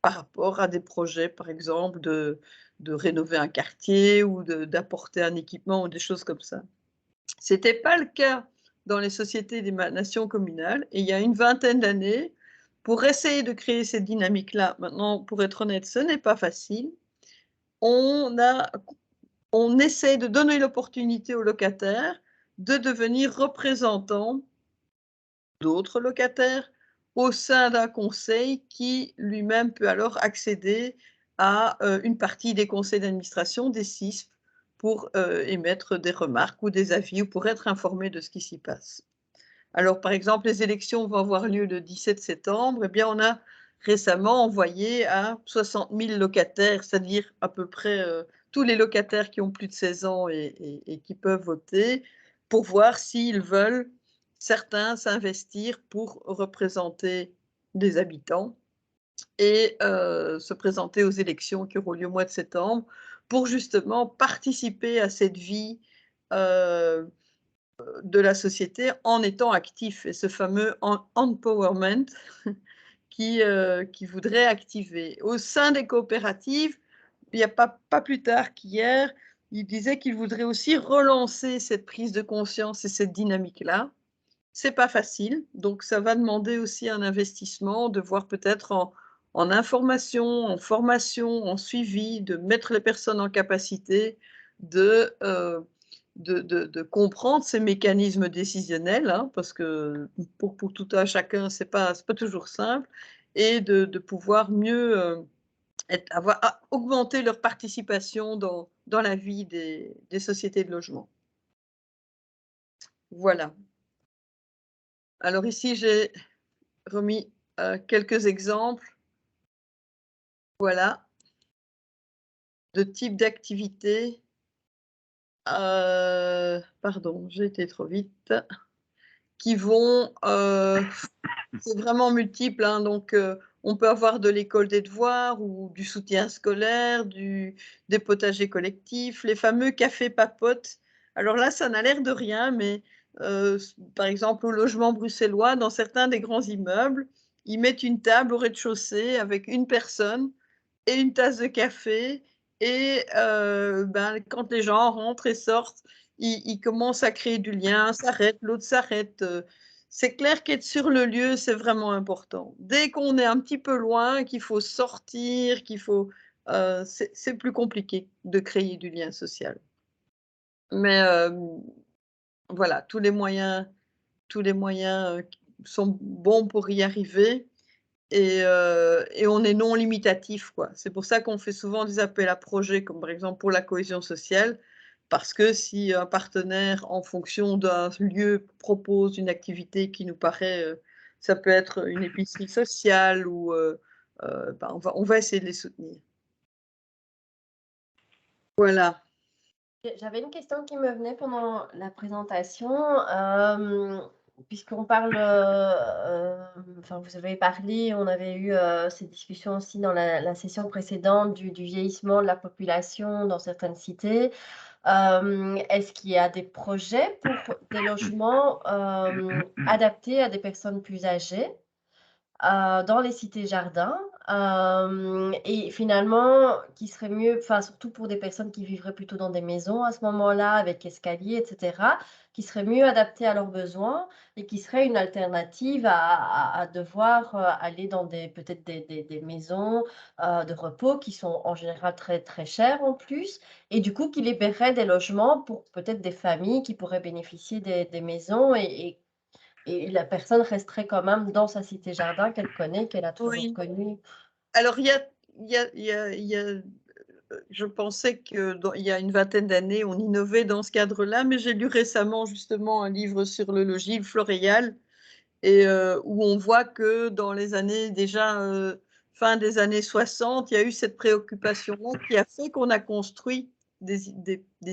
par rapport à des projets, par exemple, de rénover un quartier ou d'apporter un équipement ou des choses comme ça. Ce n'était pas le cas dans les sociétés des nations communales, et il y a une vingtaine d'années, pour essayer de créer cette dynamique-là, maintenant, pour être honnête, ce n'est pas facile, on essaie de donner l'opportunité aux locataires de devenir représentants d'autres locataires au sein d'un conseil qui lui-même peut alors accéder à une partie des conseils d'administration des CISP pour émettre des remarques ou des avis ou pour être informé de ce qui s'y passe. Alors, par exemple, les élections vont avoir lieu le 17 septembre. Eh bien, on a récemment envoyé à 60 000 locataires, c'est-à-dire à peu près tous les locataires qui ont plus de 16 ans et qui peuvent voter, pour voir s'ils veulent, certains, s'investir pour représenter les habitants et se présenter aux élections qui auront lieu au mois de septembre, pour justement participer à cette vie de la société en étant actif, et ce fameux empowerment qui voudrait activer. Au sein des coopératives, il n'y a pas plus tard qu'hier, il disait qu'il voudrait aussi relancer cette prise de conscience et cette dynamique-là. C'est pas facile, donc ça va demander aussi un investissement, de voir peut-être en information, en formation, en suivi, de mettre les personnes en capacité de comprendre ces mécanismes décisionnels, hein, parce que pour tout un chacun, c'est pas toujours simple, et de pouvoir mieux augmenter leur participation dans la vie des sociétés de logement. Voilà. Alors ici, j'ai remis quelques exemples, voilà, de types d'activités. Pardon, j'ai été trop vite. Qui vont, c'est vraiment multiple, hein, donc on peut avoir de l'école des devoirs ou du soutien scolaire, des potagers collectifs, les fameux cafés papotes. Alors là, ça n'a l'air de rien, mais par exemple, au logement bruxellois, dans certains des grands immeubles, ils mettent une table au rez-de-chaussée avec une personne et une tasse de café, et quand les gens rentrent et sortent, ils commencent à créer du lien, s'arrête, l'autre s'arrête. C'est clair qu'être sur le lieu, c'est vraiment important. Dès qu'on est un petit peu loin, qu'il faut sortir, c'est plus compliqué de créer du lien social. Mais voilà, tous les moyens sont bons pour y arriver. Et on est non limitatif, quoi. C'est pour ça qu'on fait souvent des appels à projets, comme par exemple pour la cohésion sociale, parce que si un partenaire, en fonction d'un lieu, propose une activité qui nous paraît, ça peut être une épicerie sociale ou on va essayer de les soutenir. Voilà. J'avais une question qui me venait pendant la présentation, puisqu'on parle, enfin vous avez parlé, on avait eu ces discussions aussi dans la session précédente du vieillissement de la population dans certaines cités. Est-ce qu'il y a des projets pour des logements adaptés à des personnes plus âgées dans les cités-jardins et finalement qui serait mieux, enfin surtout pour des personnes qui vivraient plutôt dans des maisons à ce moment-là avec escalier, etc., qui serait mieux adaptées à leurs besoins et qui serait une alternative à devoir aller dans peut-être des maisons de repos qui sont en général très très chères en plus et du coup qui libérerait des logements pour peut-être des familles qui pourraient bénéficier des maisons et la personne resterait quand même dans sa cité-jardin qu'elle connaît, qu'elle a toujours Oui. connue. Alors, je pensais qu'il y a une vingtaine d'années, on innovait dans ce cadre-là, mais j'ai lu récemment justement un livre sur le logis, le Floréal, et où on voit que dans les années déjà, fin des années 60, il y a eu cette préoccupation qui a fait qu'on a construit des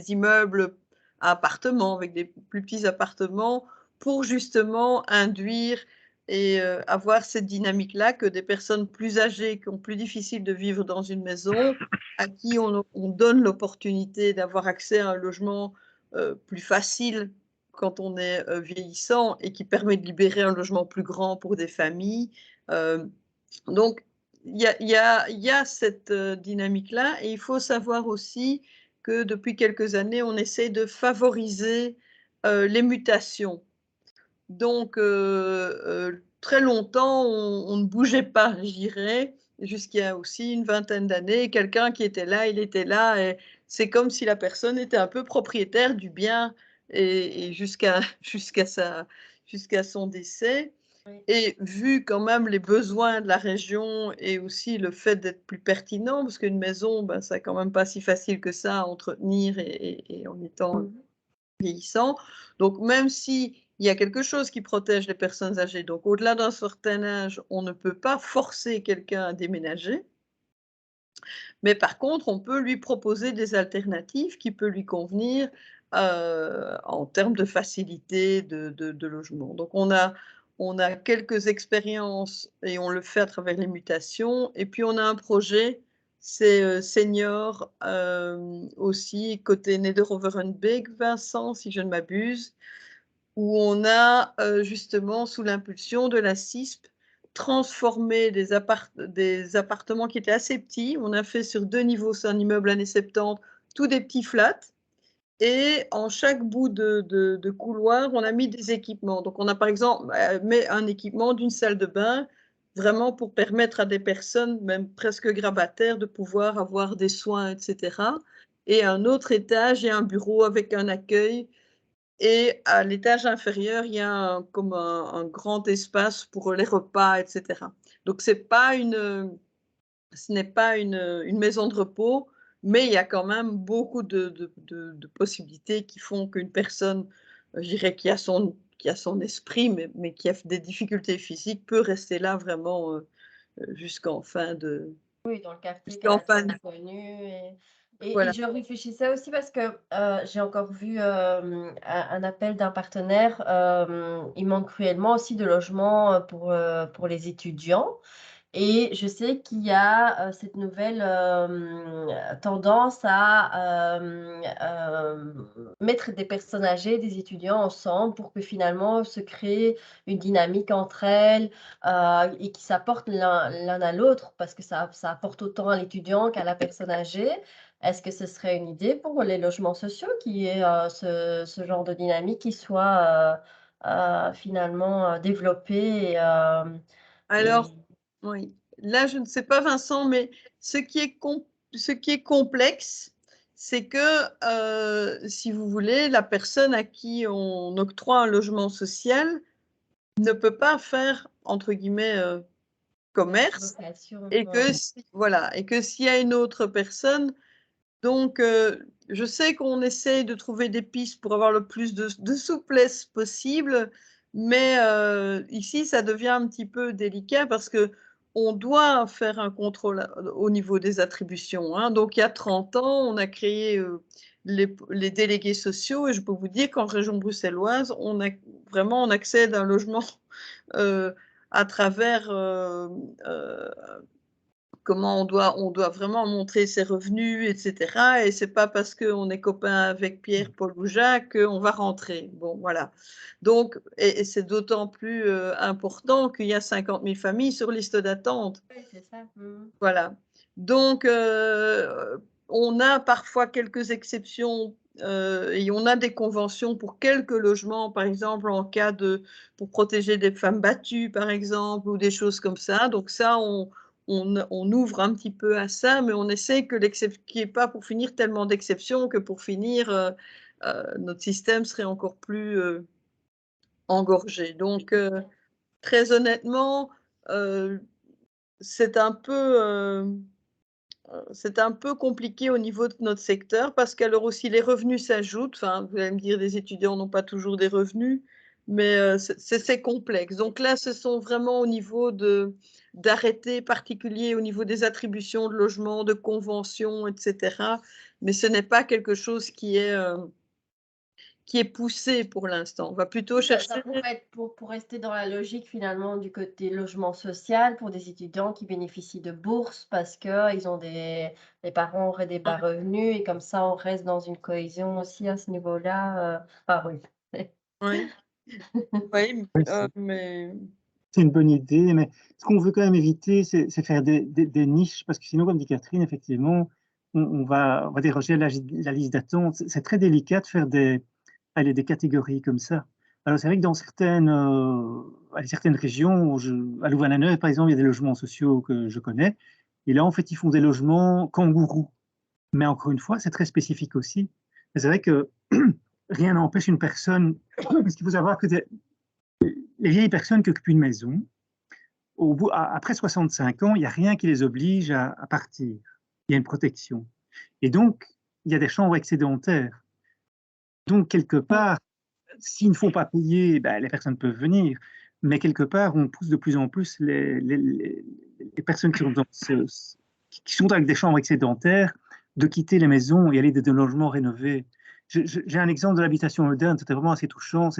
immeubles à appartements, avec des plus petits appartements, pour justement induire et avoir cette dynamique-là que des personnes plus âgées, qui ont plus difficile de vivre dans une maison, à qui on donne l'opportunité d'avoir accès à un logement plus facile quand on est vieillissant et qui permet de libérer un logement plus grand pour des familles. Donc, il y a cette dynamique-là et il faut savoir aussi que depuis quelques années, on essaie de favoriser les mutations. Donc, très longtemps, on ne bougeait pas, je dirais, jusqu'à aussi une vingtaine d'années. Quelqu'un qui était là, il était là, et c'est comme si la personne était un peu propriétaire du bien et jusqu'à jusqu'à son décès. Oui. Et vu quand même les besoins de la région et aussi le fait d'être plus pertinent, parce qu'une maison, ben, c'est quand même pas si facile que ça à entretenir et en étant vieillissant. Donc, même s'il y a quelque chose qui protège les personnes âgées, donc au-delà d'un certain âge, on ne peut pas forcer quelqu'un à déménager. Mais par contre, on peut lui proposer des alternatives qui peuvent lui convenir en termes de facilité de logement. Donc, on a quelques expériences et on le fait à travers les mutations. Et puis, on a un projet, c'est senior aussi, côté Nederoverenbeek, Vincent, si je ne m'abuse, où on a justement, sous l'impulsion de la CISP, transformé des appartements qui étaient assez petits. On a fait sur 2 niveaux, c'est un immeuble années 70, tous des petits flats. Et en chaque bout de couloir, on a mis des équipements. Donc, on a par exemple mis un équipement d'une salle de bain, vraiment pour permettre à des personnes, même presque grabataires, de pouvoir avoir des soins, etc. Et à un autre étage, il y a un bureau avec un accueil. Et à l'étage inférieur, il y a comme un grand espace pour les repas, etc. Donc, ce n'est pas une maison de repos, mais il y a quand même beaucoup de possibilités qui font qu'une personne, je dirais, qui a son esprit, mais qui a des difficultés physiques, peut rester là vraiment jusqu'en fin de... Oui, dans le quartier qu'elle Jusqu'en a fin de... toujours connu et Voilà. je réfléchissais aussi parce que, j'ai encore vu, un appel d'un partenaire, il manque cruellement aussi de logements, pour les étudiants et je sais qu'il y a, cette nouvelle, tendance à, mettre des personnes âgées, des étudiants ensemble pour que finalement se crée une dynamique entre elles, et qui s'apportent l'un à l'autre parce que ça apporte autant à l'étudiant qu'à la personne âgée. Est-ce que ce serait une idée pour les logements sociaux qu'il y ait, ce genre de dynamique qui soit, finalement, développée et Alors, oui, là, je ne sais pas, Vincent, mais ce qui est complexe, c'est que, si vous voulez, la personne à qui on octroie un logement social ne peut pas faire, entre guillemets, commerce, location, et ouais. voilà, et que s'il y a une autre personne, donc je sais qu'on essaye de trouver des pistes pour avoir le plus de souplesse possible, mais ici, ça devient un petit peu délicat parce qu'on doit faire un contrôle au niveau des attributions, hein. Donc, il y a 30 ans, on a créé les délégués sociaux et je peux vous dire qu'en région bruxelloise, on accède à un logement à travers comment on doit vraiment montrer ses revenus, etc. Et c'est pas parce qu'on est copain avec Pierre, Paul ou Jacques qu'on va rentrer. Bon, voilà. Donc, et c'est d'autant plus important qu'il y a 50 000 familles sur liste d'attente. Oui, c'est ça. Voilà. Donc, on a parfois quelques exceptions et on a des conventions pour quelques logements, par exemple, en cas pour protéger des femmes battues, par exemple, ou des choses comme ça. Donc ça, on ouvre un petit peu à ça, mais on essaie qu'il n'y ait pas pour finir tellement d'exceptions que pour finir, notre système serait encore plus engorgé. Donc, très honnêtement, c'est un peu compliqué au niveau de notre secteur parce qu'alors aussi les revenus s'ajoutent. Enfin, vous allez me dire, les étudiants n'ont pas toujours des revenus, mais c'est complexe. Donc là, ce sont vraiment au niveau d'arrêtés particuliers, au niveau des attributions de logements, de conventions, etc. Mais ce n'est pas quelque chose qui est poussé pour l'instant. On va plutôt chercher. Ça pourrait être pour rester dans la logique finalement du côté logement social pour des étudiants qui bénéficient de bourses parce qu'ils ont les parents auraient des bas revenus et comme ça on reste dans une cohésion aussi à ce niveau-là. Ah oui. Oui, oui, mais c'est une bonne idée, mais ce qu'on veut quand même éviter, c'est faire des niches, parce que sinon, comme dit Catherine, effectivement, on va déroger la liste d'attente. C'est très délicat de faire des catégories comme ça. Alors, c'est vrai que dans certaines régions, à Louvain-la-Neuve, par exemple, il y a des logements sociaux que je connais, et là, en fait, ils font des logements kangourous. Mais encore une fois, c'est très spécifique aussi. C'est vrai que rien n'empêche une personne, parce qu'il faut savoir que les vieilles personnes qui occupent une maison, après 65 ans, il n'y a rien qui les oblige à partir. Il y a une protection. Et donc, il y a des chambres excédentaires. Donc, quelque part, s'ils ne font pas payer, ben, les personnes peuvent venir. Mais quelque part, on pousse de plus en plus les personnes qui sont avec des chambres excédentaires de quitter les maisons et aller dans des logements rénovés. J'ai un exemple de l'habitation moderne, c'était vraiment assez touchant.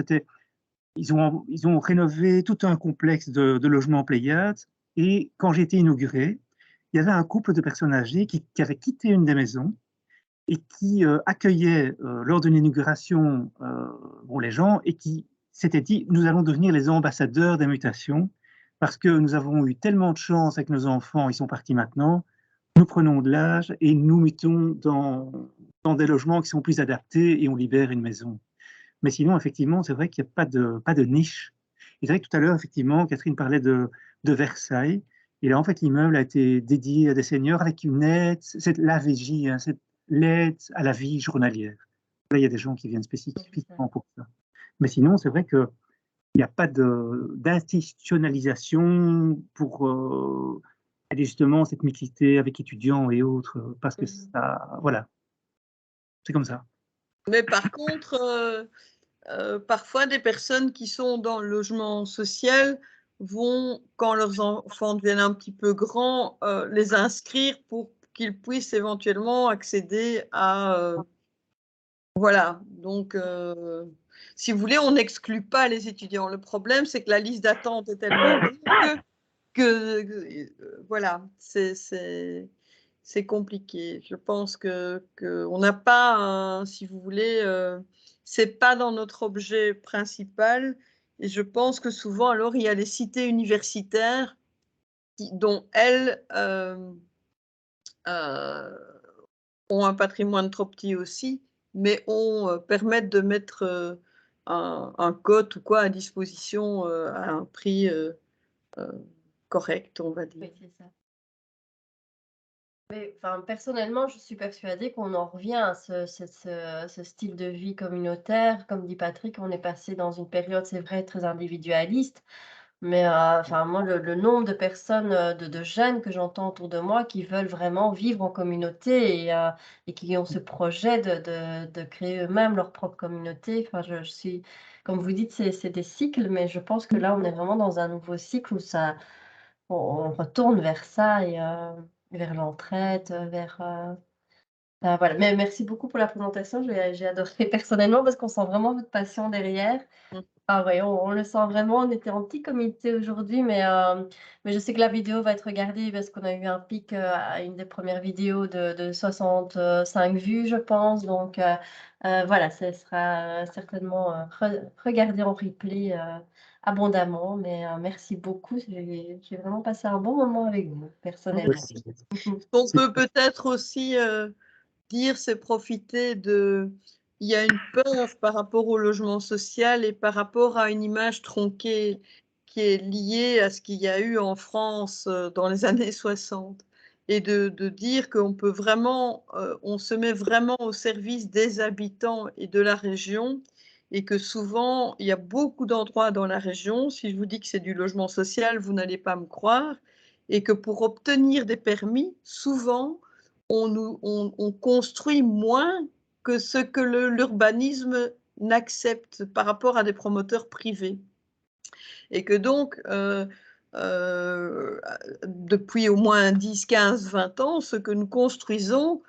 Ils ont rénové tout un complexe de logements Pléiades. Et quand j'ai été inauguré, il y avait un couple de personnes âgées qui avaient quitté une des maisons et qui accueillait lors de l'inauguration les gens et qui s'étaient dit, nous allons devenir les ambassadeurs des mutations parce que nous avons eu tellement de chance avec nos enfants, ils sont partis maintenant, nous prenons de l'âge et nous mettons dans des logements qui sont plus adaptés et on libère une maison. Mais sinon, effectivement, c'est vrai qu'il n'y a pas de niche. Et c'est vrai que tout à l'heure, effectivement, Catherine parlait de Versailles. Et là, en fait, l'immeuble a été dédié à des seniors avec une aide, c'est l'AVJ, hein, c'est l'aide à la vie journalière. Là, il y a des gens qui viennent spécifiquement pour ça. Mais sinon, c'est vrai qu'il n'y a pas d'institutionnalisation pour justement cette mixité avec étudiants et autres, parce que ça, voilà, c'est comme ça. Mais par contre, parfois des personnes qui sont dans le logement social vont, quand leurs enfants deviennent un petit peu grands, les inscrire pour qu'ils puissent éventuellement accéder à... voilà, donc si vous voulez, on n'exclut pas les étudiants. Le problème, c'est que la liste d'attente est tellement longue que voilà, c'est compliqué. Je pense qu'on n'a pas, si vous voulez, c'est pas dans notre objet principal. Et je pense que souvent, alors, il y a les cités universitaires dont elles ont un patrimoine trop petit aussi, mais permettent de mettre un cote ou quoi à disposition à un prix correct, on va dire. Oui, c'est ça. Mais, enfin, personnellement, je suis persuadée qu'on en revient à ce style de vie communautaire. Comme dit Patrick, on est passé dans une période, c'est vrai, très individualiste. Mais enfin, moi, le nombre de personnes, de jeunes que j'entends autour de moi qui veulent vraiment vivre en communauté et qui ont ce projet de créer eux-mêmes leur propre communauté. Enfin, je suis, comme vous dites, c'est des cycles, mais je pense que là, on est vraiment dans un nouveau cycle où on retourne vers ça et vers l'entraide, enfin, voilà. Mais merci beaucoup pour la présentation. J'ai adoré personnellement parce qu'on sent vraiment votre passion derrière. Ah ouais, on le sent vraiment. On était en petit comité aujourd'hui, mais je sais que la vidéo va être regardée parce qu'on a eu un pic à une des premières vidéos de 65 vues, je pense. Donc voilà, ça sera certainement regardé en replay abondamment. Mais merci beaucoup. J'ai vraiment passé un bon moment avec vous, personnellement. Ce qu'on peut peut-être aussi dire, c'est profiter de... Il y a une peur par rapport au logement social et par rapport à une image tronquée qui est liée à ce qu'il y a eu en France dans les années 60. Et de dire qu'on peut vraiment, on se met vraiment au service des habitants et de la région, et que souvent, il y a beaucoup d'endroits dans la région, si je vous dis que c'est du logement social, vous n'allez pas me croire, et que pour obtenir des permis, souvent, on construit moins que ce que l'urbanisme n'accepte par rapport à des promoteurs privés. Et que donc, depuis au moins 10, 15, 20 ans, ce que nous construisons,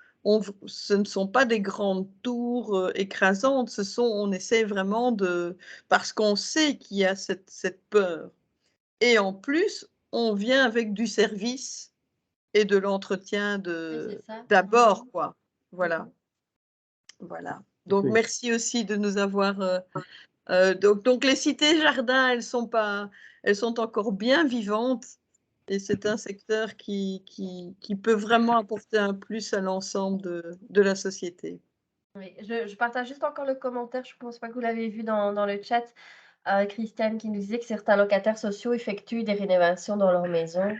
ce ne sont pas des grandes tours écrasantes, on essaie vraiment de... Parce qu'on sait qu'il y a cette peur. Et en plus, on vient avec du service et de l'entretien d'abord, quoi. Voilà. Voilà. Donc, merci aussi de nous avoir... donc, les cités-jardins, elles sont encore bien vivantes et c'est un secteur qui peut vraiment apporter un plus à l'ensemble de la société. Oui, je partage juste encore le commentaire, je ne pense pas que vous l'avez vu dans le chat, Christiane qui nous disait que certains locataires sociaux effectuent des rénovations dans leur maison.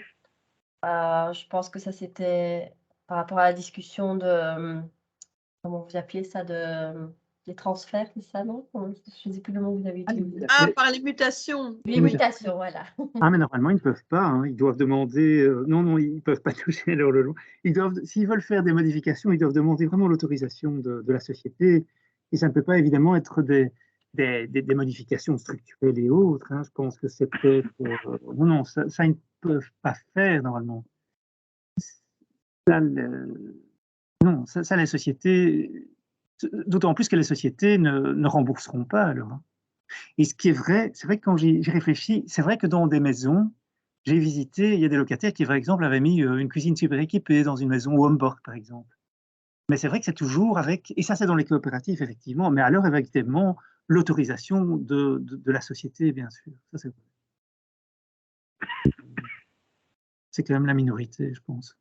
Je pense que ça, c'était par rapport à la discussion de, comment vous appelez ça, des transferts, c'est ça, non? Je ne sais plus le mot que vous avez utilisé. Ah, par les mutations. Les mutations, voilà. Ah, mais normalement, ils ne peuvent pas. Hein. Ils doivent demander... non, ils ne peuvent pas toucher leur logement. S'ils veulent faire des modifications, ils doivent demander vraiment l'autorisation de la société. Et ça ne peut pas évidemment être des modifications structurelles et autres. Hein. Je pense que c'est peut-être... non, ça, ils ne peuvent pas faire normalement. Ça, non, ça, les sociétés... D'autant plus que les sociétés ne rembourseront pas alors. Hein. Et ce qui est vrai, c'est vrai que quand j'y réfléchis, c'est vrai que dans des maisons, j'ai visité, il y a des locataires qui, par exemple, avaient mis une cuisine super équipée dans une maison au Homburg, par exemple. Mais c'est vrai que c'est toujours avec, et ça c'est dans les coopératives, effectivement, mais alors effectivement, l'autorisation de la société, bien sûr. Ça, c'est vrai. C'est quand même la minorité, je pense.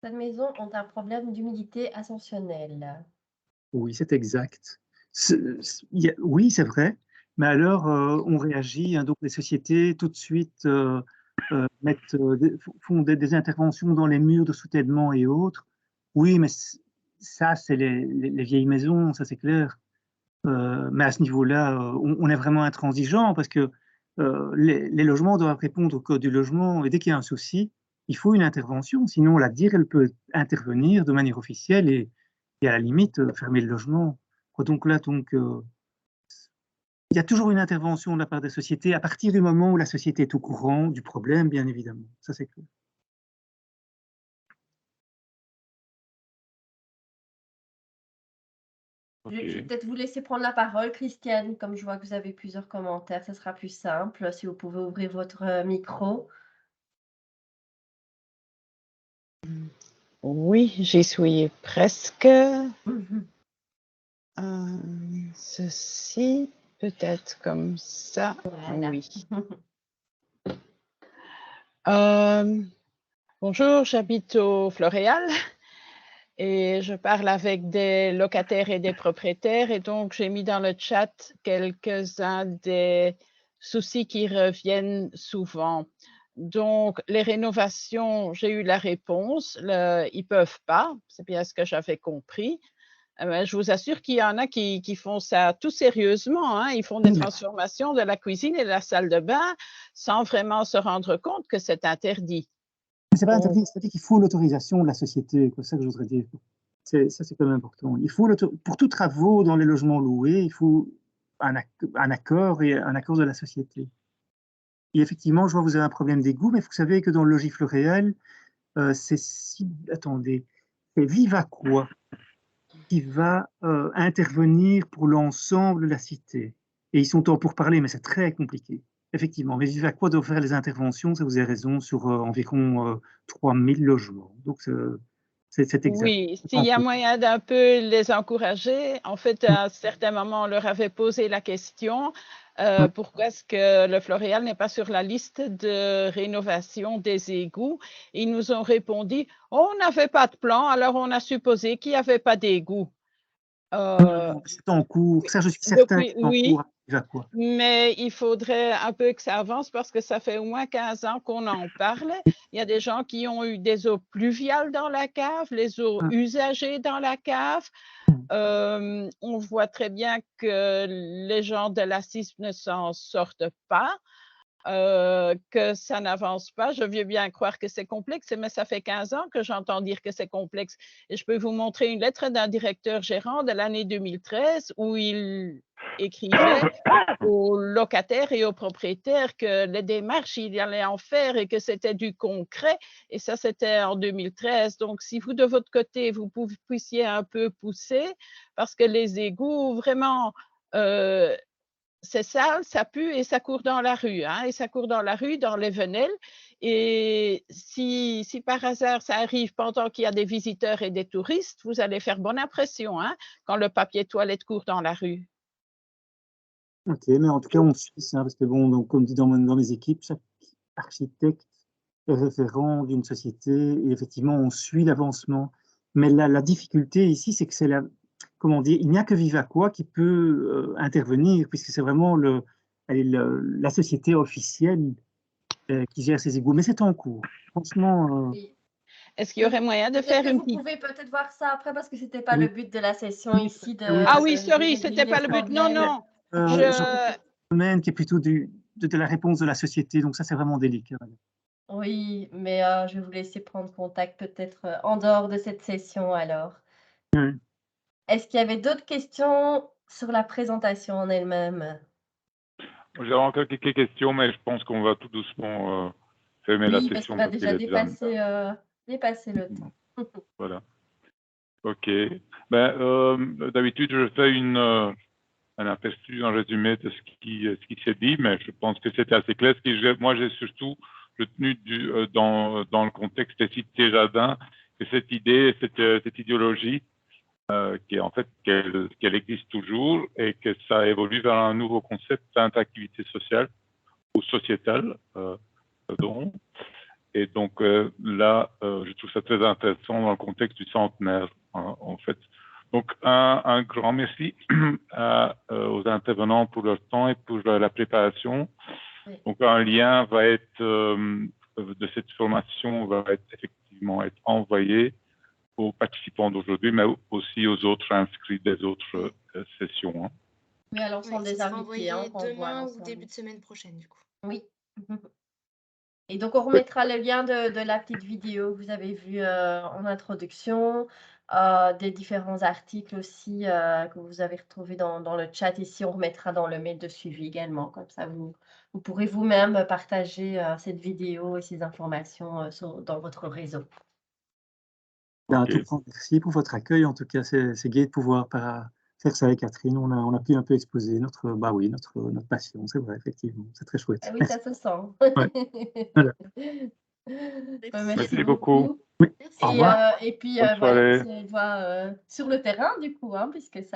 Certaines maisons ont un problème d'humidité ascensionnelle. Oui, c'est exact. Oui, c'est vrai. Mais alors, on réagit. Hein, donc, les sociétés, tout de suite, font des interventions dans les murs de soutènement et autres. Oui, mais ça, c'est les vieilles maisons, ça, c'est clair. Mais à ce niveau-là, on est vraiment intransigeant parce que les logements doivent répondre au code du logement. Et dès qu'il y a un souci, il faut une intervention. Sinon, la DIR, elle peut intervenir de manière officielle et à la limite, fermer le logement. Donc là, il y a toujours une intervention de la part des sociétés à partir du moment où la société est au courant du problème, bien évidemment. Ça, c'est clair. Je vais peut-être vous laisser prendre la parole, Christiane, comme je vois que vous avez plusieurs commentaires, ce sera plus simple si vous pouvez ouvrir votre micro. Oui, j'y suis presque. Ceci, peut-être comme ça. Voilà. Oui. Bonjour, j'habite au Floréal et je parle avec des locataires et des propriétaires et donc j'ai mis dans le chat quelques-uns des soucis qui reviennent souvent. Donc, les rénovations, j'ai eu la réponse, ils ne peuvent pas, c'est bien ce que j'avais compris. Je vous assure qu'il y en a qui font ça tout sérieusement. Hein. Ils font des transformations de la cuisine et de la salle de bain sans vraiment se rendre compte que c'est interdit. C'est pas interdit, c'est-à-dire qu'il faut l'autorisation de la société, c'est ça que je voudrais dire. Ça, c'est quand même important. Il faut pour tous travaux dans les logements loués, il faut un accord et un accord de la société. Et effectivement, je vois que vous avez un problème d'égout, mais vous savez que dans le logis Floréal, attendez, c'est Vivaqua. qui va intervenir pour l'ensemble de la cité. Et ils sont en pourparlers, mais c'est très compliqué. Effectivement, mais Vivaquois doit faire les interventions, ça vous avez raison, sur environ 3000 logements. Donc, c'est exact. Oui, s'il y a moyen d'un peu les encourager. En fait, à un certain moment, on leur avait posé la question pourquoi est-ce que le Floréal n'est pas sur la liste de rénovation des égouts? Ils nous ont répondu on n'avait pas de plan, alors on a supposé qu'il n'y avait pas d'égout. C'est en cours, ça je suis certain que c'est en Oui, cours à Vivaquois. mais il faudrait un peu que ça avance parce que ça fait au moins 15 ans qu'on en parle. Il y a des gens qui ont eu des eaux pluviales dans la cave, les eaux usagées dans la cave. On voit très bien que les gens de la CISP ne s'en sortent pas. Que ça n'avance pas. Je veux bien croire que c'est complexe, mais ça fait 15 ans que j'entends dire que c'est complexe. Et je peux vous montrer une lettre d'un directeur gérant de l'année 2013 où il écrivait aux locataires et aux propriétaires que les démarches, il allait en faire et que c'était du concret. Et ça, c'était en 2013. Donc, si vous, de votre côté, vous puissiez un peu pousser, parce que les égouts, vraiment, c'est sale, ça pue et ça court dans la rue. Hein, et ça court dans la rue, dans les venelles. Et si par hasard ça arrive pendant qu'il y a des visiteurs et des touristes, vous allez faire bonne impression hein, quand le papier toilette court dans la rue. Ok, mais en tout cas, on suit ça, parce que bon, donc, comme dit dans mes équipes, chaque architecte est référent d'une société, et effectivement, on suit l'avancement. Mais la difficulté ici, c'est que c'est comment dire, il n'y a que Vivaquois qui peut intervenir, puisque c'est vraiment la société officielle qui gère ces égouts. Mais c'est en cours. Franchement. Oui. Est-ce qu'il y aurait moyen de faire une petite... Vous pouvez peut-être voir ça après, parce que ce n'était pas le but de la session ici. Ah oui, sorry, ce n'était pas le but. Non, non. Domaine qui est plutôt de la réponse de la société, donc ça, c'est vraiment délicat. Oui, mais je vais vous laisser prendre contact peut-être en dehors de cette session alors. Est-ce qu'il y avait d'autres questions sur la présentation en elle-même? J'avais encore quelques questions, mais je pense qu'on va tout doucement fermer la session. Oui, parce qu'on a déjà dépassé le temps. Voilà. Ok. D'habitude, je fais un aperçu, un résumé de ce qui s'est dit, mais je pense que c'était assez clair. Moi, j'ai surtout retenu dans le contexte des cités jardins que cette idée, cette idéologie, qu'elle existe toujours et que ça évolue vers un nouveau concept d'interactivité sociale ou sociétale, pardon. Et donc là, je trouve ça très intéressant dans le contexte du centenaire, en fait. Donc un grand merci aux intervenants pour leur temps et pour la préparation. Oui. Donc un lien va être de cette formation va effectivement être envoyé aux participants d'aujourd'hui, mais aussi aux autres inscrits des autres sessions. Hein. Oui, alors sont des invités. Envoyé demain ou début de semaine prochaine, du coup. Oui. Et donc, on remettra le lien de la petite vidéo que vous avez vue en introduction, des différents articles aussi que vous avez retrouvés dans le chat ici. On remettra dans le mail de suivi également. Comme ça, vous pourrez vous-même partager cette vidéo et ces informations dans votre réseau. Okay. Merci pour votre accueil. En tout cas, c'est gai de pouvoir faire ça avec Catherine. On a pu un peu exposer notre passion. C'est vrai, effectivement. C'est très chouette. Ah oui, ça se sent. Ouais. Voilà. Merci beaucoup. Oui. Au revoir. Et puis, voilà, on se voit sur le terrain, du coup, hein, puisque ça